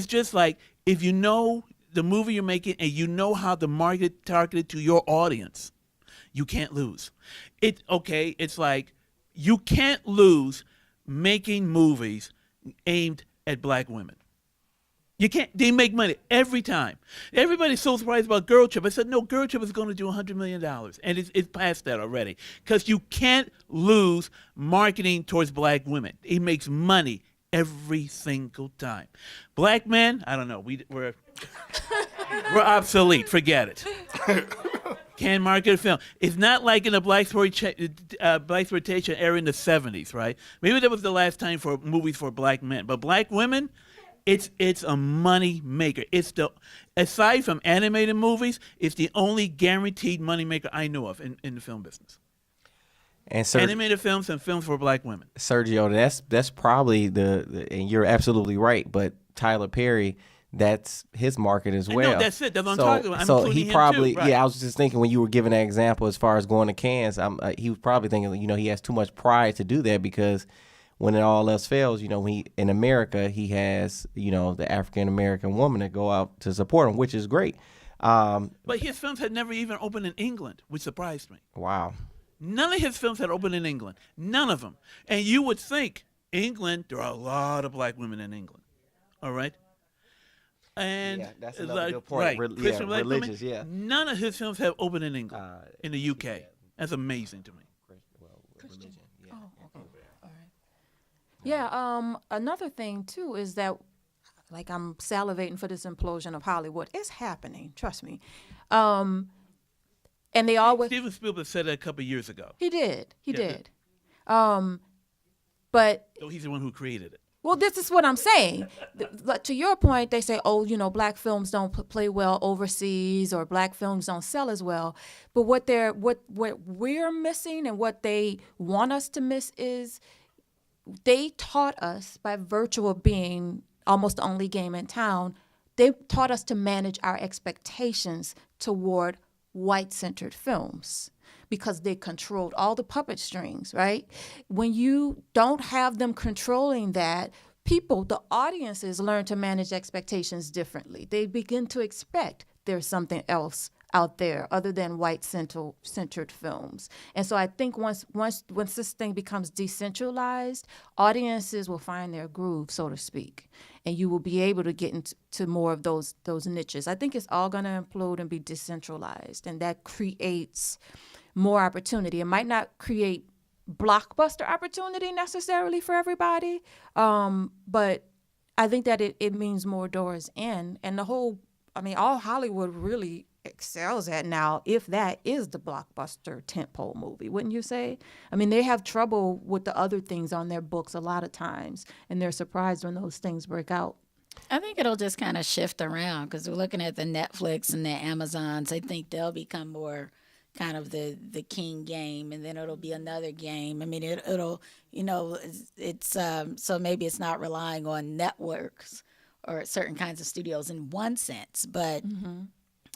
just like, if you know the movie you're making and you know how to market targeted to your audience, you can't lose. It's like, you can't lose making movies aimed at black women. You can't. They make money every time. Everybody's so surprised about Girl Trip. I said, no, Girl Trip is going to do $100 million. And it's past that already. Because you can't lose marketing towards black women. It makes money every single time. Black men, I don't know. We're obsolete. Forget it. Can't market a film. It's not like in the blaxploitation era in the 70s, right? Maybe that was the last time for movies for black men. But black women, it's a money maker. Aside from animated movies, it's the only guaranteed money maker I know of in the film business. And animated films and films for black women. Sergio, that's probably and you're absolutely right. But Tyler Perry, that's his market as well. No, that's it. That's what I'm talking about. So he probably, right. I was just thinking when you were giving that example as far as going to Cannes, he was probably thinking, he has too much pride to do that because when it all else fails, in America, he has, the African American woman to go out to support him, which is great. But his films had never even opened in England, which surprised me. Wow. None of his films had opened in England. None of them. And you would think England, there are a lot of black women in England. All right? And yeah, that's another good point. Right. Religious, yeah. None of his films have opened in England, in the UK. Yeah. That's amazing to me. Religion, yeah. Oh, okay. All right. Yeah, another thing, too, is that, like, I'm salivating for this implosion of Hollywood. It's happening, trust me. And they always... Steven Spielberg said that a couple of years ago. He did. He did. But... So he's the one who created it. Well, this is what I'm saying. To your point, they say, black films don't play well overseas or black films don't sell as well. But what we're missing and what they want us to miss is they taught us, by virtue of being almost the only game in town, they taught us to manage our expectations toward white-centered films because they controlled all the puppet strings, right? When you don't have them controlling that, people, the audiences learn to manage expectations differently. They begin to expect there's something else out there other than white-centered films. And so I think once this thing becomes decentralized, audiences will find their groove, so to speak, and you will be able to get into more of those niches. I think it's all going to implode and be decentralized, and that creates more opportunity. It might not create blockbuster opportunity necessarily for everybody, but I think that it means more doors in, and all Hollywood really excels at now, if that is the blockbuster tentpole movie, wouldn't you say? I mean, they have trouble with the other things on their books a lot of times, and they're surprised when those things break out. I think it'll just kind of shift around because we're looking at the Netflix and the Amazons. I think they'll become more kind of the king game, and then it'll be another game. I mean, it'll it's so maybe it's not relying on networks or certain kinds of studios in one sense, but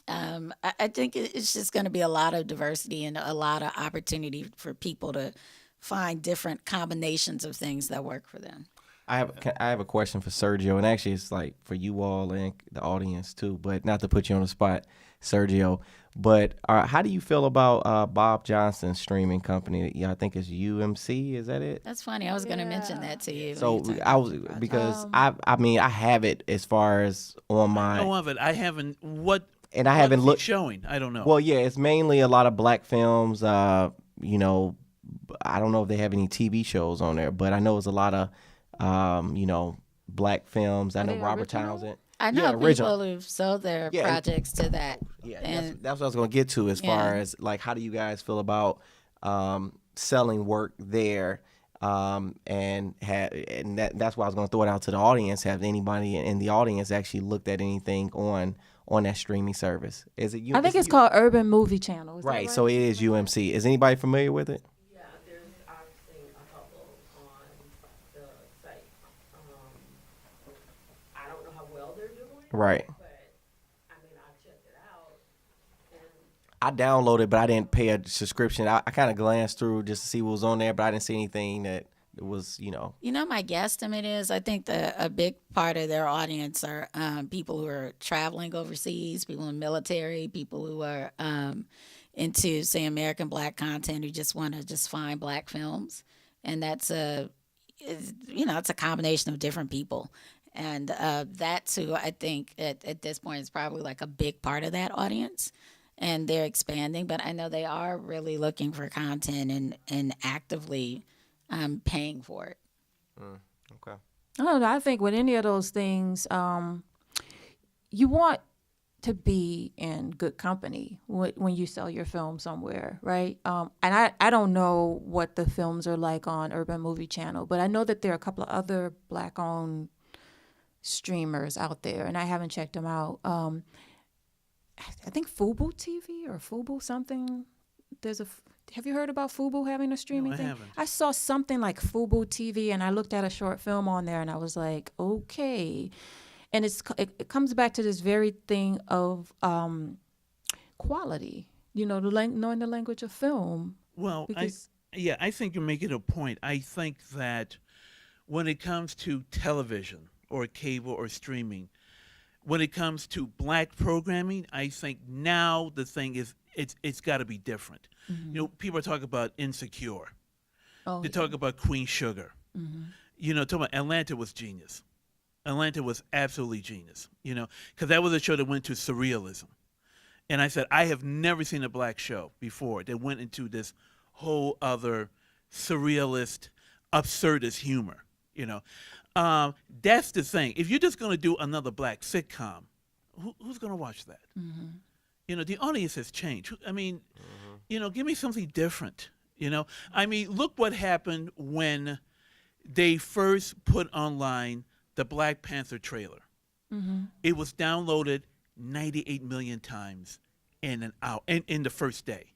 I think it's just going to be a lot of diversity and a lot of opportunity for people to find different combinations of things that work for them. I have a question for Sergio, and actually it's like for you all and the audience too, but not to put you on the spot, Sergio. But how do you feel about Bob Johnson's streaming company? Yeah, I think it's UMC. Is that it? That's funny. I was going to mention that to you. So I mean I have it as far as on my. I know of it. I haven't. And I haven't looked showing. I don't know. Well, yeah, it's mainly a lot of black films. I don't know if they have any TV shows on there, but I know it's a lot of black films. I know Robert Townsend. I know people who've sold their projects to that. Yeah, and that's what I was going to get to as far as like, how do you guys feel about selling work there? And that's why I was going to throw it out to the audience. Have anybody in the audience actually looked at anything on that streaming service? Is it? I think it's called Urban Movie Channel. Right, so it is UMC. Is anybody familiar with it? Yeah, I've seen a couple on the site. I don't know how well they're doing. Right. But I mean, I checked it out. I downloaded, but I didn't pay a subscription. I kind of glanced through just to see what was on there, but I didn't see anything that was, my guesstimate is I think a big part of their audience are people who are traveling overseas, people in the military, people who are into, say, American black content who just want to just find black films. And it's a combination of different people. And that's who I think at this point is probably like a big part of that audience. And they're expanding, but I know they are really looking for content and actively paying for it. Okay. I don't know. I think with any of those things, you want to be in good company when you sell your film somewhere, right? And I don't know what the films are like on Urban Movie Channel, but I know that there are a couple of other black-owned streamers out there, and I haven't checked them out. I think Fubo TV or Fubo something. Have you heard about Fubo having a streaming thing? I haven't. I saw something like Fubo TV, and I looked at a short film on there, and I was like, okay. And it comes back to this very thing of quality, knowing the language of film. Well, I think you're making a point. I think that when it comes to television or cable or streaming, when it comes to black programming, I think now the thing is it's got to be different. Mm-hmm. People are talking about Insecure. Oh, They talk about Queen Sugar. Mm-hmm. Talking about Atlanta was genius. Atlanta was absolutely genius. Because that was a show that went to surrealism. And I said, I have never seen a black show before that went into this whole other surrealist, absurdist humor. That's the thing. If you're just going to do another black sitcom, who's going to watch that? Mm-hmm. The audience has changed. I mean, give me something different. I mean, look what happened when they first put online the Black Panther trailer. Mm-hmm. It was downloaded 98 million times in an hour, in the first day,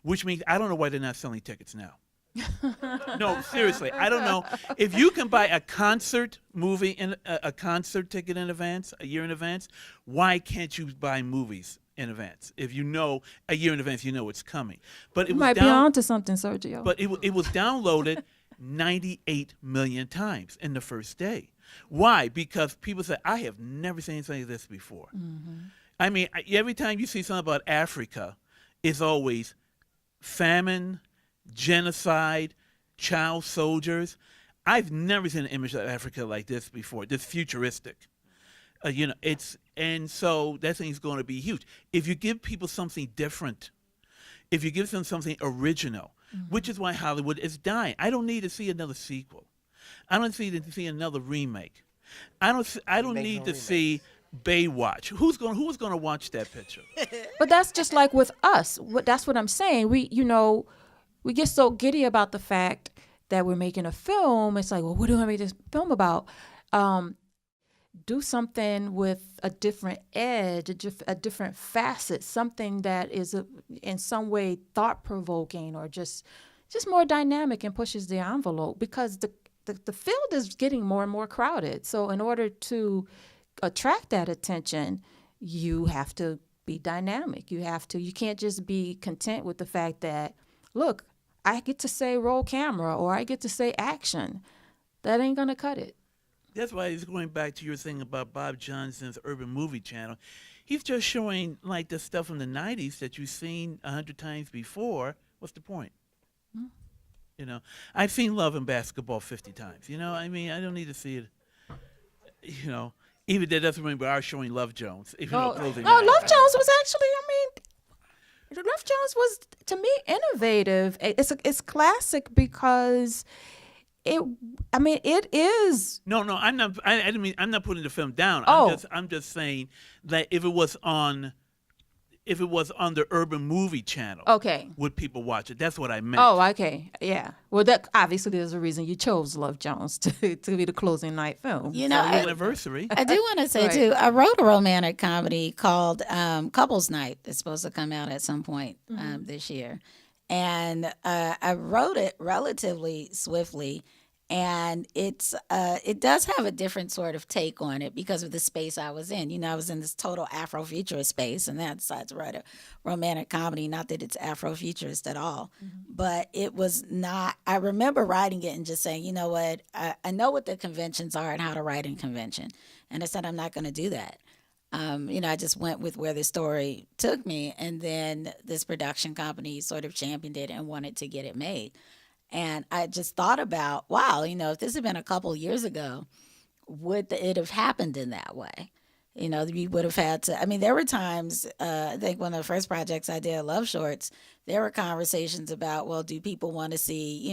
which means I don't know why they're not selling tickets now. No, seriously, I don't know. If you can buy a concert movie in a concert ticket in advance, a year in advance, why can't you buy movies in advance? If you know a year in advance, you know it's coming. But it might be onto something, Sergio. But it was downloaded 98 million times in the first day. Why? Because people say, I have never seen something like this before. I mean, every time you see something about Africa, it's always famine, genocide, child soldiers. I've never seen an image of Africa like this before, this futuristic. So that thing's going to be huge. If you give people something different, if you give them something original, which is why Hollywood is dying. I don't need to see another sequel. I don't need to see another remake. I don't need to see Baywatch. Who's going to watch that picture? But that's just like with us. That's what I'm saying. We get so giddy about the fact that we're making a film. It's like, well, what do I make this film about? Do something with a different edge, a different facet, something that is in some way thought-provoking or just more dynamic and pushes the envelope, because the field is getting more and more crowded. So in order to attract that attention, you have to be dynamic. You can't just be content with the fact that, look, I get to say roll camera or I get to say action. That ain't gonna cut it. That's why it's going back to your thing about Bob Johnson's Urban Movie Channel. He's just showing like the stuff from the 90s that you've seen 100 times before. What's the point? I've seen Love and Basketball 50 times. I mean, I don't need to see it. Even that doesn't mean we are showing Love Jones. Love Jones was actually, Love Jones was, to me, innovative. It's classic because it is. No, I'm not. I didn't mean. I'm not putting the film down. I'm just saying that if it was on the Urban Movie Channel, okay, would people watch it? That's what I meant. Oh, okay, yeah. Well, that obviously there's a reason you chose Love Jones to be the closing night film. Anniversary. I do want to say too, I wrote a romantic comedy called Couples Night. It's supposed to come out at some point this year, and I wrote it relatively swiftly. And it does have a different sort of take on it because of the space I was in. I was in this total Afrofuturist space, and I decided to write a romantic comedy. Not that it's Afrofuturist at all, but it was not. I remember writing it and just saying, you know what, I know what the conventions are and how to write in convention, and I said I'm not going to do that. I just went with where the story took me, and then this production company sort of championed it and wanted to get it made. And I just thought about, wow, if this had been a couple years ago, would it have happened in that way? You would have had to, there were times, I think one of the first projects I did, Love Shorts, there were conversations about, well, do people want to see,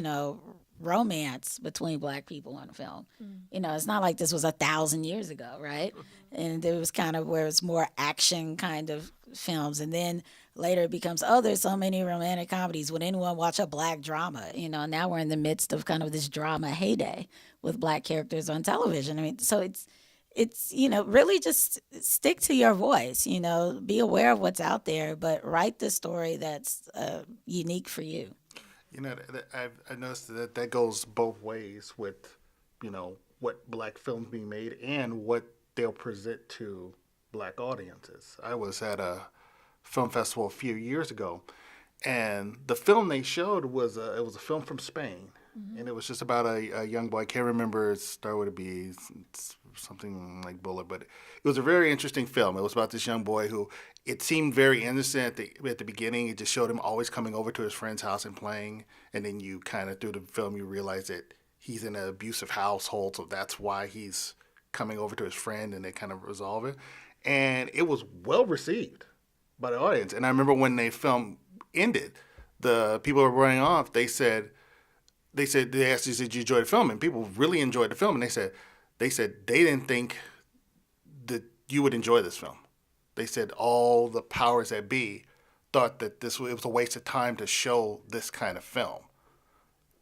romance between Black people on film? It's not like this was 1,000 years ago, right? And it was kind of where it's more action kind of films. And then later it becomes, there's so many romantic comedies. Would anyone watch a Black drama? Now we're in the midst of kind of this drama heyday with Black characters on television. So it's really just stick to your voice, be aware of what's out there, but write the story that's unique for you. I've noticed that goes both ways with, what Black films being made and what they'll present to Black audiences. I was at a film festival a few years ago, and the film they showed was a film from Spain, and it was just about a young boy. I can't remember, it started with a B, something like Bullet, but it was a very interesting film. It was about this young boy who, it seemed very innocent at the beginning. It just showed him always coming over to his friend's house and playing, and then you kind of through the film you realize that he's in an abusive household, so that's why he's coming over to his friend, and they kind of resolve it. And it was well received by the audience. And I remember when the film ended, the people were running off. They asked you, did you enjoy the film? And people really enjoyed the film. And they said they didn't think that you would enjoy this film. They said all the powers that be thought that it was a waste of time to show this kind of film.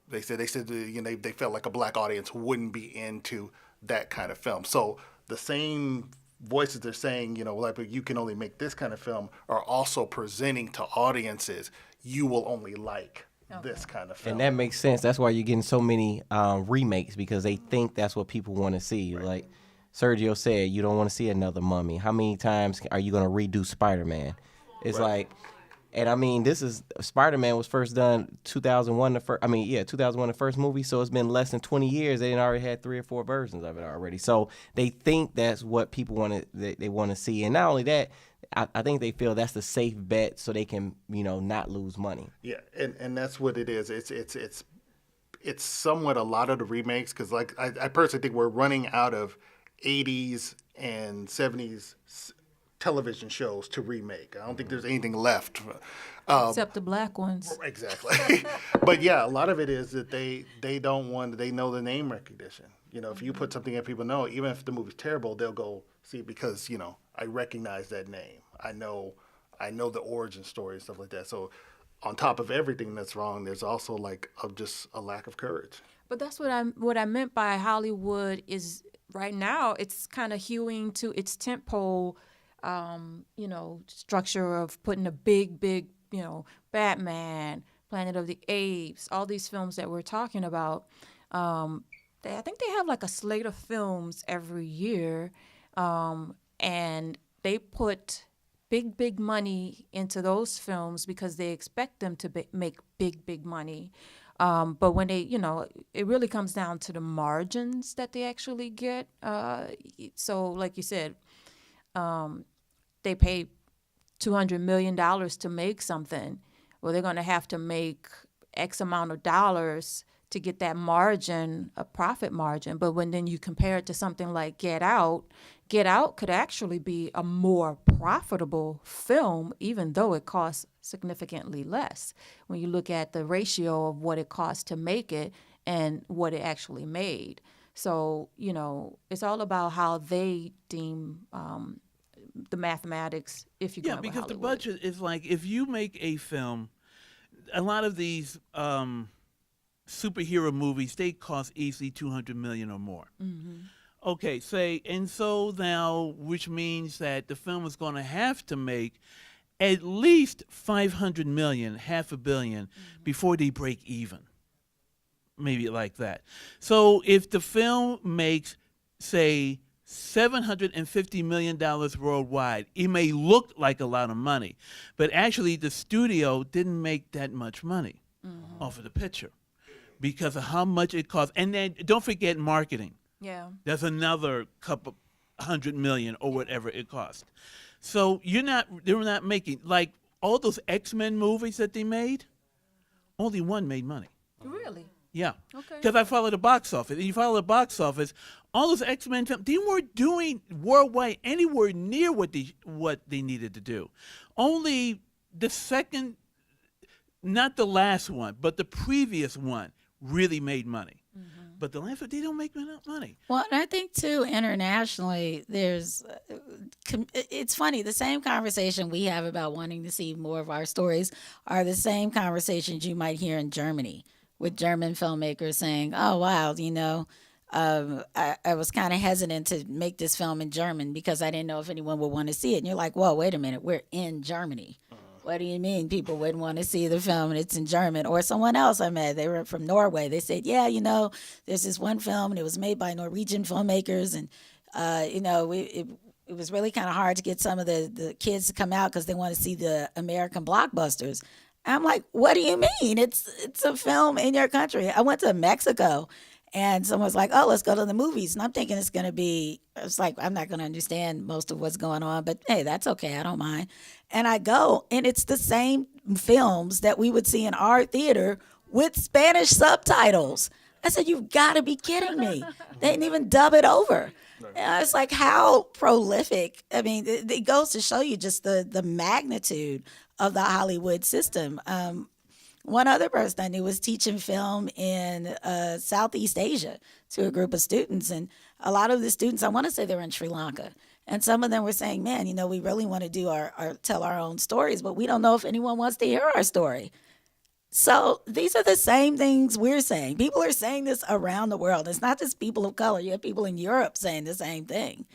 They said they felt like a Black audience wouldn't be into that kind of film. So the same voices they're saying, like you can only make this kind of film, are also presenting to audiences you will only like this kind of film. And that makes sense. That's why you're getting so many remakes, because they think that's what people want to see. Right. Like Sergio said, you don't want to see another Mummy. How many times are you going to redo Spider-Man? It's like, And I mean, this is Spider-Man was first done 2001. 2001, the first movie. So it's been less than 20 years. They already had 3 or 4 versions of it already. So they think that's what people want to they want to see. And not only that, I think they feel that's the safe bet, so they can not lose money. Yeah, and that's what it is. It's somewhat a lot of the remakes because like I personally think we're running out of 80s and 70s television shows to remake. I don't think there's anything left. Except the black ones. Exactly. But yeah, a lot of it is that they know the name recognition. If you put something that people know, even if the movie's terrible, they'll go see it because, I recognize that name. I know the origin story and stuff like that. So on top of everything that's wrong, there's also just a lack of courage. But that's what I meant by Hollywood is right now it's kind of hewing to its tentpole structure of putting a big, Batman, Planet of the Apes, all these films that we're talking about. I think they have like a slate of films every year, and they put big money into those films because they expect them to make big money. But when they, it really comes down to the margins that they actually get. So like you said, they pay $200 million to make something. Well, they're going to have to make X amount of dollars to get that margin, a profit margin. But then you compare it to something like Get Out could actually be a more profitable film, even though it costs significantly less. When you look at the ratio of what it cost to make it and what it actually made. So, it's all about how they deem the mathematics, if you go with because the Hollywood. budget is like, if you make a film, a lot of these superhero movies, they cost easily $200 million or more. Mm-hmm. Okay, so now, which means that the film is going to have to make at least $500 million, $500 million, before they break even. Maybe like that. So if the film makes, say, $750 million worldwide, it may look like a lot of money, but actually the studio didn't make that much money off of the picture because of how much it costs. And then don't forget marketing. Yeah. That's another couple $100 million or whatever it cost. So they're not making, like all those X-Men movies that they made, only one made money. Really? Yeah. Okay. Because I follow the box office. And you follow the box office, all those X-Men films, they weren't doing worldwide anywhere near what they needed to do. Only the second, not the last one, but the previous one really made money. But the last one, they don't make enough money. Well, and I think, too, internationally, it's funny. The same conversation we have about wanting to see more of our stories are the same conversations you might hear in Germany with German filmmakers saying, oh, wow, I was kind of hesitant to make this film in German because I didn't know if anyone would want to see it. And you're like, whoa, wait a minute, we're in Germany. What do you mean people wouldn't want to see the film and it's in German? Or someone else I met, they were from Norway. They said, yeah, there's this one film and it was made by Norwegian filmmakers. And, it was really kind of hard to get some of the kids to come out because they want to see the American blockbusters. I'm like, what do you mean? It's a film in your country. I went to Mexico and someone's like, oh, let's go to the movies. And I'm thinking it's like, I'm not going to understand most of what's going on, but hey, that's okay. I don't mind. And I go, and it's the same films that we would see in our theater with Spanish subtitles. I said, you've got to be kidding me. They didn't even dub it over. And it's like, how prolific. I mean, it goes to show you just the magnitude of the Hollywood system. One other person I knew was teaching film in Southeast Asia to a group of students. And a lot of the students, I want to say they were in Sri Lanka. And some of them were saying, man, we really want to do tell our own stories, but we don't know if anyone wants to hear our story. So these are the same things we're saying. People are saying this around the world. It's not just people of color. You have people in Europe saying the same thing.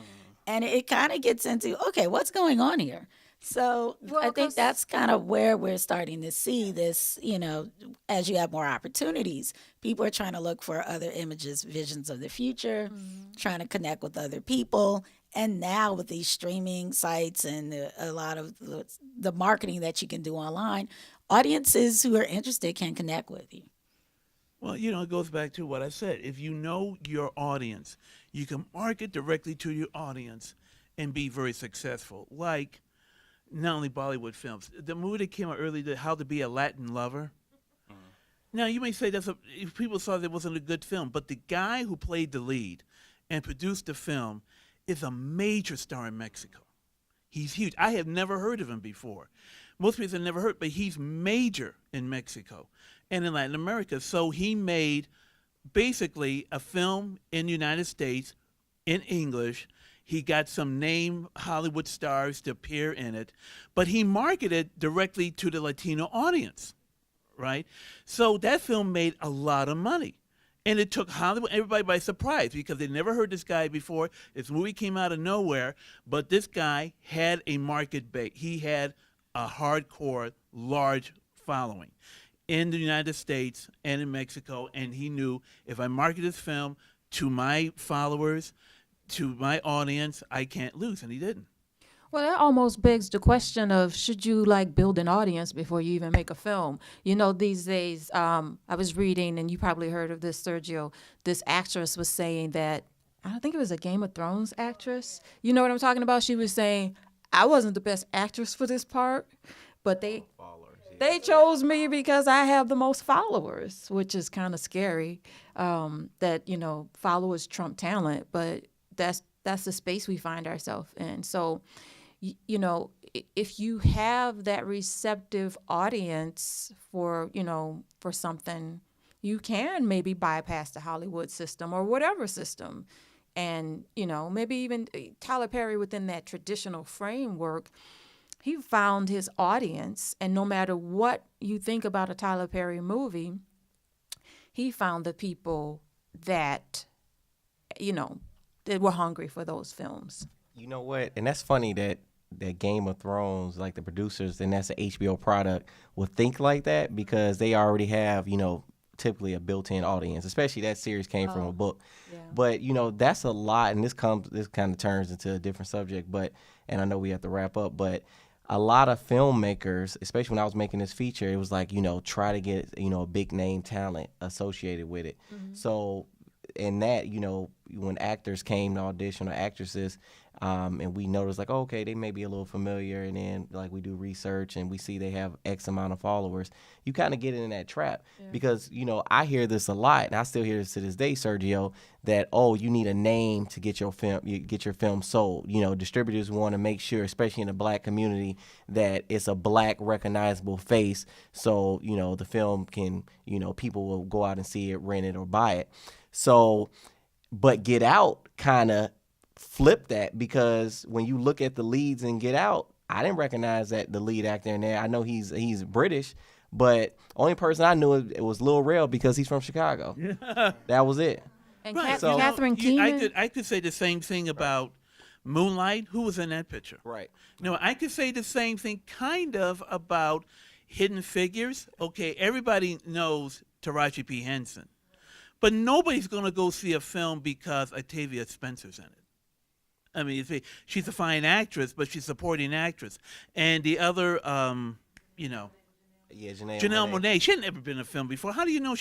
And it kind of gets into, okay, what's going on here? So Well, I think 'cause- that's kind of where we're starting to see this, as you have more opportunities, people are trying to look for other images, visions of the future, trying to connect with other people. And now with these streaming sites and a lot of the marketing that you can do online, audiences who are interested can connect with you. Well, it goes back to what I said. If you know your audience, you can market directly to your audience and be very successful. Like, not only Bollywood films, the movie that came out earlier, How to Be a Latin Lover. Now, you may say if people saw that it wasn't a good film, but the guy who played the lead and produced the film is a major star in Mexico. He's huge. I have never heard of him before. Most people have never heard, but he's major in Mexico and in Latin America. So he made basically a film in the United States in English. He got some name Hollywood stars to appear in it, but he marketed directly to the Latino audience, right? So that film made a lot of money. And it took Hollywood, everybody by surprise because they never heard this guy before. This movie came out of nowhere, but this guy had a market base. He had a hardcore, large following in the United States and in Mexico, and he knew if I market this film to my followers, to my audience, I can't lose, and he didn't. Well, that almost begs the question of should you build an audience before you even make a film? These days, I was reading, and you probably heard of this, Sergio. This actress was saying that, I think it was a Game of Thrones actress. You know what I'm talking about? She was saying, I wasn't the best actress for this part, but they chose me because I have the most followers, which is kind of scary. That followers trump talent, but that's the space we find ourselves in. So, if you have that receptive audience for something, you can maybe bypass the Hollywood system or whatever system. And, maybe even Tyler Perry within that traditional framework, he found his audience. And no matter what you think about a Tyler Perry movie, he found the people that, that were hungry for those films. You know what? And that's funny that Game of Thrones, like the producers, and that's an HBO product, will think like that because they already have, typically a built-in audience, especially that series came from a book. Yeah. But, that's a lot, and this kind of turns into a different subject, and I know we have to wrap up, but a lot of filmmakers, especially when I was making this feature, it was like, try to get, a big name talent associated with it. Mm-hmm. So in that, when actors came to audition or actresses, and we noticed okay, they may be a little familiar, and then we do research and we see they have X amount of followers, you kind of get in that trap. Yeah. Because, I hear this a lot, and I still hear this to this day, Sergio, that, you need a name to get your film sold. Distributors want to make sure, especially in the Black community, that it's a Black recognizable face. So, the film can, people will go out and see it, rent it, or buy it. So, but Get Out kind of flip that, because when you look at the leads in Get Out, I didn't recognize that the lead actor in there. I know he's British, but only person I knew it was Lil Rel because he's from Chicago. That was it. And Right. Catherine Keenan. I could say the same thing about Moonlight. Who was in that picture? Right. I could say the same thing kind of about Hidden Figures. Okay, everybody knows Taraji P. Henson, but nobody's going to go see a film because Octavia Spencer's in it. I mean, she's a fine actress, but she's a supporting actress. And the other, Janelle Monáe, she had never been in a film before. How do you know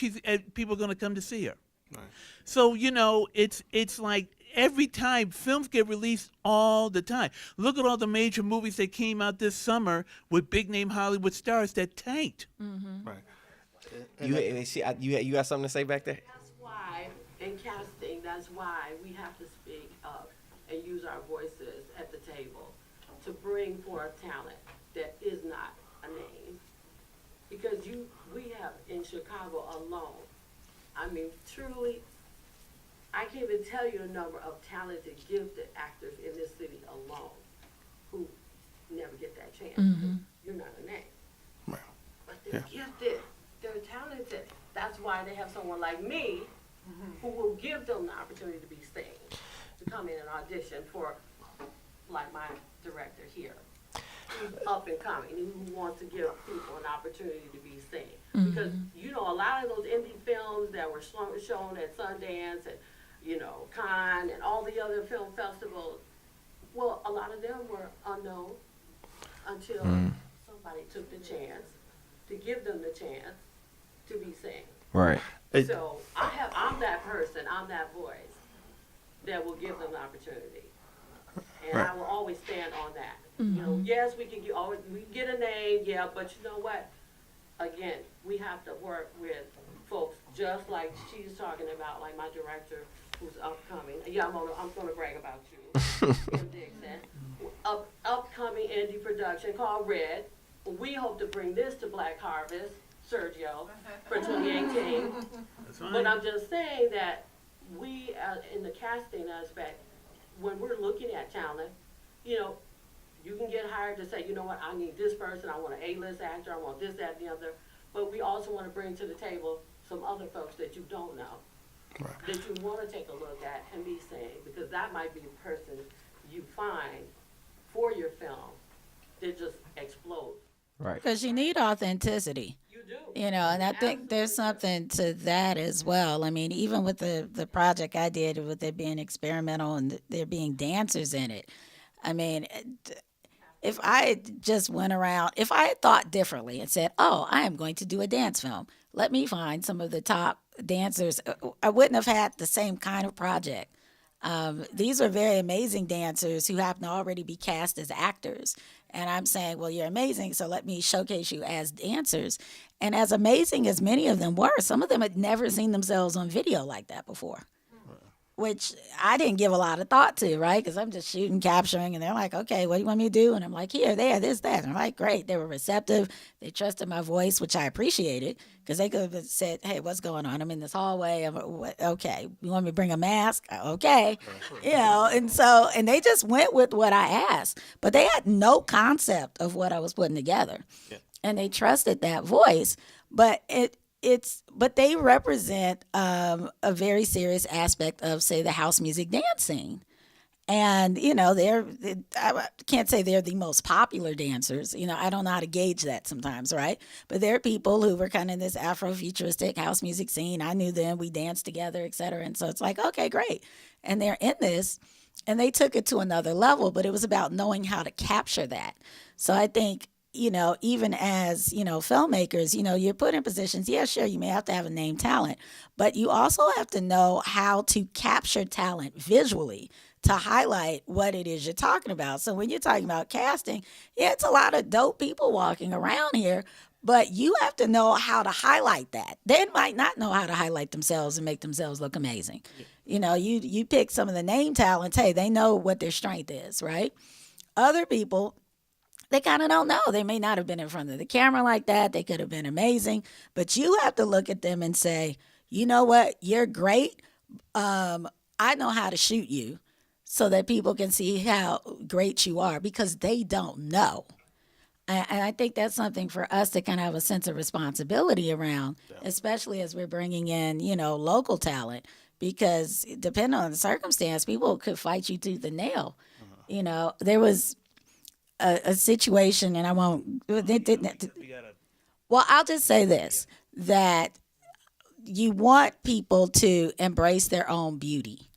people are going to come to see her? Right. So, it's like every time films get released all the time. Look at all the major movies that came out this summer with big-name Hollywood stars that tanked. Mm-hmm. Right. You got something to say back there? That's why, in casting, that's why we have to speak up and use our voices at the table to bring forth talent that is not a name. Because we have in Chicago alone, I mean, truly, I can't even tell you the number of talented, gifted actors in this city alone who never get that chance. Mm-hmm. You're not a name. Right. But they're gifted. They're talented. That's why they have someone like me who will give them the opportunity to be seen, to come in and audition for, like my director here. coming, who wants to give people an opportunity to be seen. Because, you know, a lot of those indie films that were shown at Sundance and, you know, Cannes and all the other film festivals, well, a lot of them were unknown until somebody took the chance to give them the chance to be seen. Right. So I'm that person, I'm that voice that will give them the opportunity. And I will always stand on that. You know, yes, we can get a name, yeah, but you know what? Again, we have to work with folks just like she's talking about, like my director who's upcoming. Yeah, I'm gonna brag about you, Kim Dixon. Upcoming indie production called Red. We hope to bring this to Black Harvest, Sergio, for 2018. That's fine. But I'm just saying that we, in the casting aspect, when we're looking at talent, you know, you can get hired to say, you know what, I need this person, I want an A-list actor, I want this, that, and the other. But we also want to bring to the table some other folks that you don't know, that you want to take a look at and be seen, because that might be the person you find for your film that just explodes. Right. Because you need authenticity. You do. You know, and I think there's something to that as well. I mean, even with the project I did with it being experimental and there being dancers in it, I mean, if I had just went around, if I had thought differently and said, oh, I am going to do a dance film, let me find some of the top dancers, I wouldn't have had the same kind of project. These are very amazing dancers who happen to already be cast as actors. And I'm saying, well, you're amazing, so let me showcase you as dancers. And as amazing as many of them were, some of them had never seen themselves on video like that before, which I didn't give a lot of thought to, right? Because I'm just shooting, capturing, and they're like, okay, what do you want me to do? And I'm like, here, there, this, that. And I'm like, great. They were receptive. They trusted my voice, which I appreciated, because they could have said, hey, what's going on? I'm in this hallway. Okay, you want me to bring a mask? Okay. You know, and they just went with what I asked. But they had no concept of what I was putting together. Yeah. And they trusted that voice. But but they represent a very serious aspect of, say, the house music dance scene. And, you know, I can't say they're the most popular dancers. You know, I don't know how to gauge that sometimes, right? But there are people who were kind of in this Afrofuturistic house music scene. I knew them. We danced together, et cetera. And so it's like, okay, great. And they're in this. And they took it to another level. But it was about knowing how to capture that. So I think, you know, even as, you know, filmmakers, you know, you're put in positions, yeah, sure, you may have to have a named talent, but you also have to know how to capture talent visually to highlight what it is you're talking about. So when you're talking about casting, yeah, it's a lot of dope people walking around here, but you have to know how to highlight that. They might not know how to highlight themselves and make themselves look amazing. Yeah. You know, you pick some of the name talents, hey, they know what their strength is, right? Other people, they kind of don't know. They may not have been in front of the camera like that. They could have been amazing. But you have to look at them and say, you know what? You're great. I know how to shoot you so that people can see how great you are, because they don't know. And I think that's something for us to kind of have a sense of responsibility around, especially as we're bringing in, you know, local talent, because depending on the circumstance, people could fight you tooth and nail. You know, there was a situation, and I won't. Well, I'll just say this, that you want people to embrace their own beauty.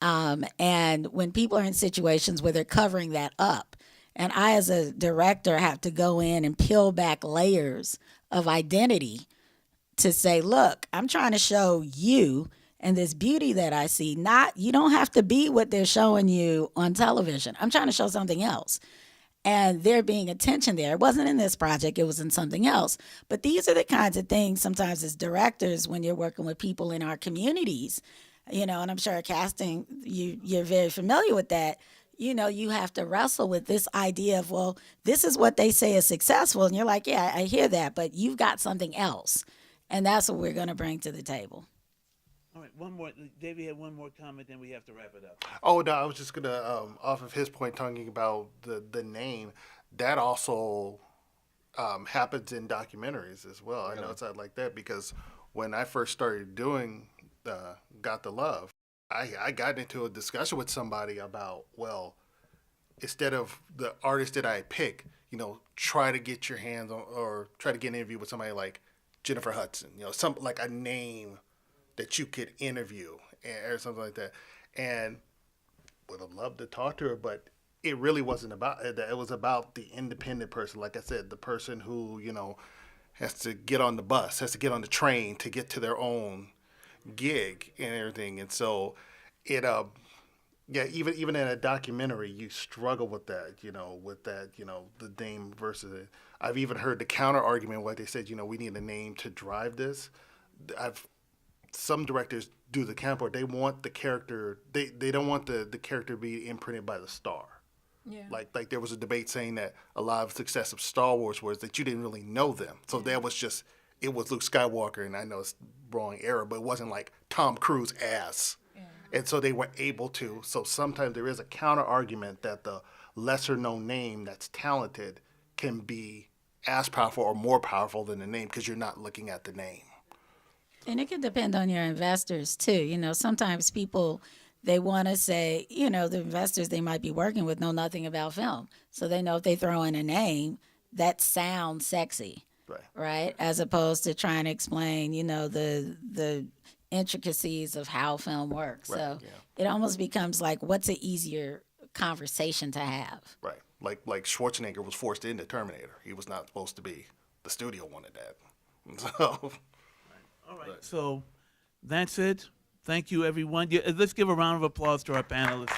And when people are in situations where they're covering that up, and I as a director have to go in and peel back layers of identity to say, look, I'm trying to show you and this beauty that I see. You don't have to be what they're showing you on television. I'm trying to show something else. And there being attention there. It wasn't in this project, it was in something else. But these are the kinds of things sometimes as directors, when you're working with people in our communities, you know, and I'm sure casting, you're very familiar with that. You know, you have to wrestle with this idea of, well, this is what they say is successful. And you're like, yeah, I hear that, but you've got something else. And that's what we're going to bring to the table. All right, one more. Davey had one more comment, then we have to wrap it up. Oh, no, I was just going to, off of his point, talking about the name, that also happens in documentaries as well. I know it's not like that, because when I first started doing Got the Love, I got into a discussion with somebody about, well, instead of the artist that I pick, you know, try to get your hands on or try to get an interview with somebody like Jennifer Hudson, you know, some like a name that you could interview or something like that. And would have loved to talk to her, but it really wasn't about that. It was about the independent person. Like I said, the person who, you know, has to get on the bus, has to get on the train to get to their own gig and everything. And so it, yeah, even in a documentary, you struggle with that, the name versus it. I've even heard the counter argument where they said, you know, we need a name to drive this. Some directors do the counter. They want the character. They don't want the character to be imprinted by the star. Yeah. Like there was a debate saying that a lot of success of Star Wars was that you didn't really know them. So that was just it was Luke Skywalker, and I know it's wrong era, but it wasn't like Tom Cruise ass. And so they were able to. So sometimes there is a counter argument that the lesser known name that's talented can be as powerful or more powerful than the name because you're not looking at the name. And it can depend on your investors too. You know, sometimes people, they want to say, you know, the investors they might be working with know nothing about film. So they know if they throw in a name, that sounds sexy. Right? As opposed to trying to explain, you know, the intricacies of how film works. So it almost becomes like, what's an easier conversation to have? Right. Like Schwarzenegger was forced into Terminator. He was not supposed to be. The studio wanted that. So. All right. So that's it. Thank you, everyone. Yeah, let's give a round of applause to our panelists.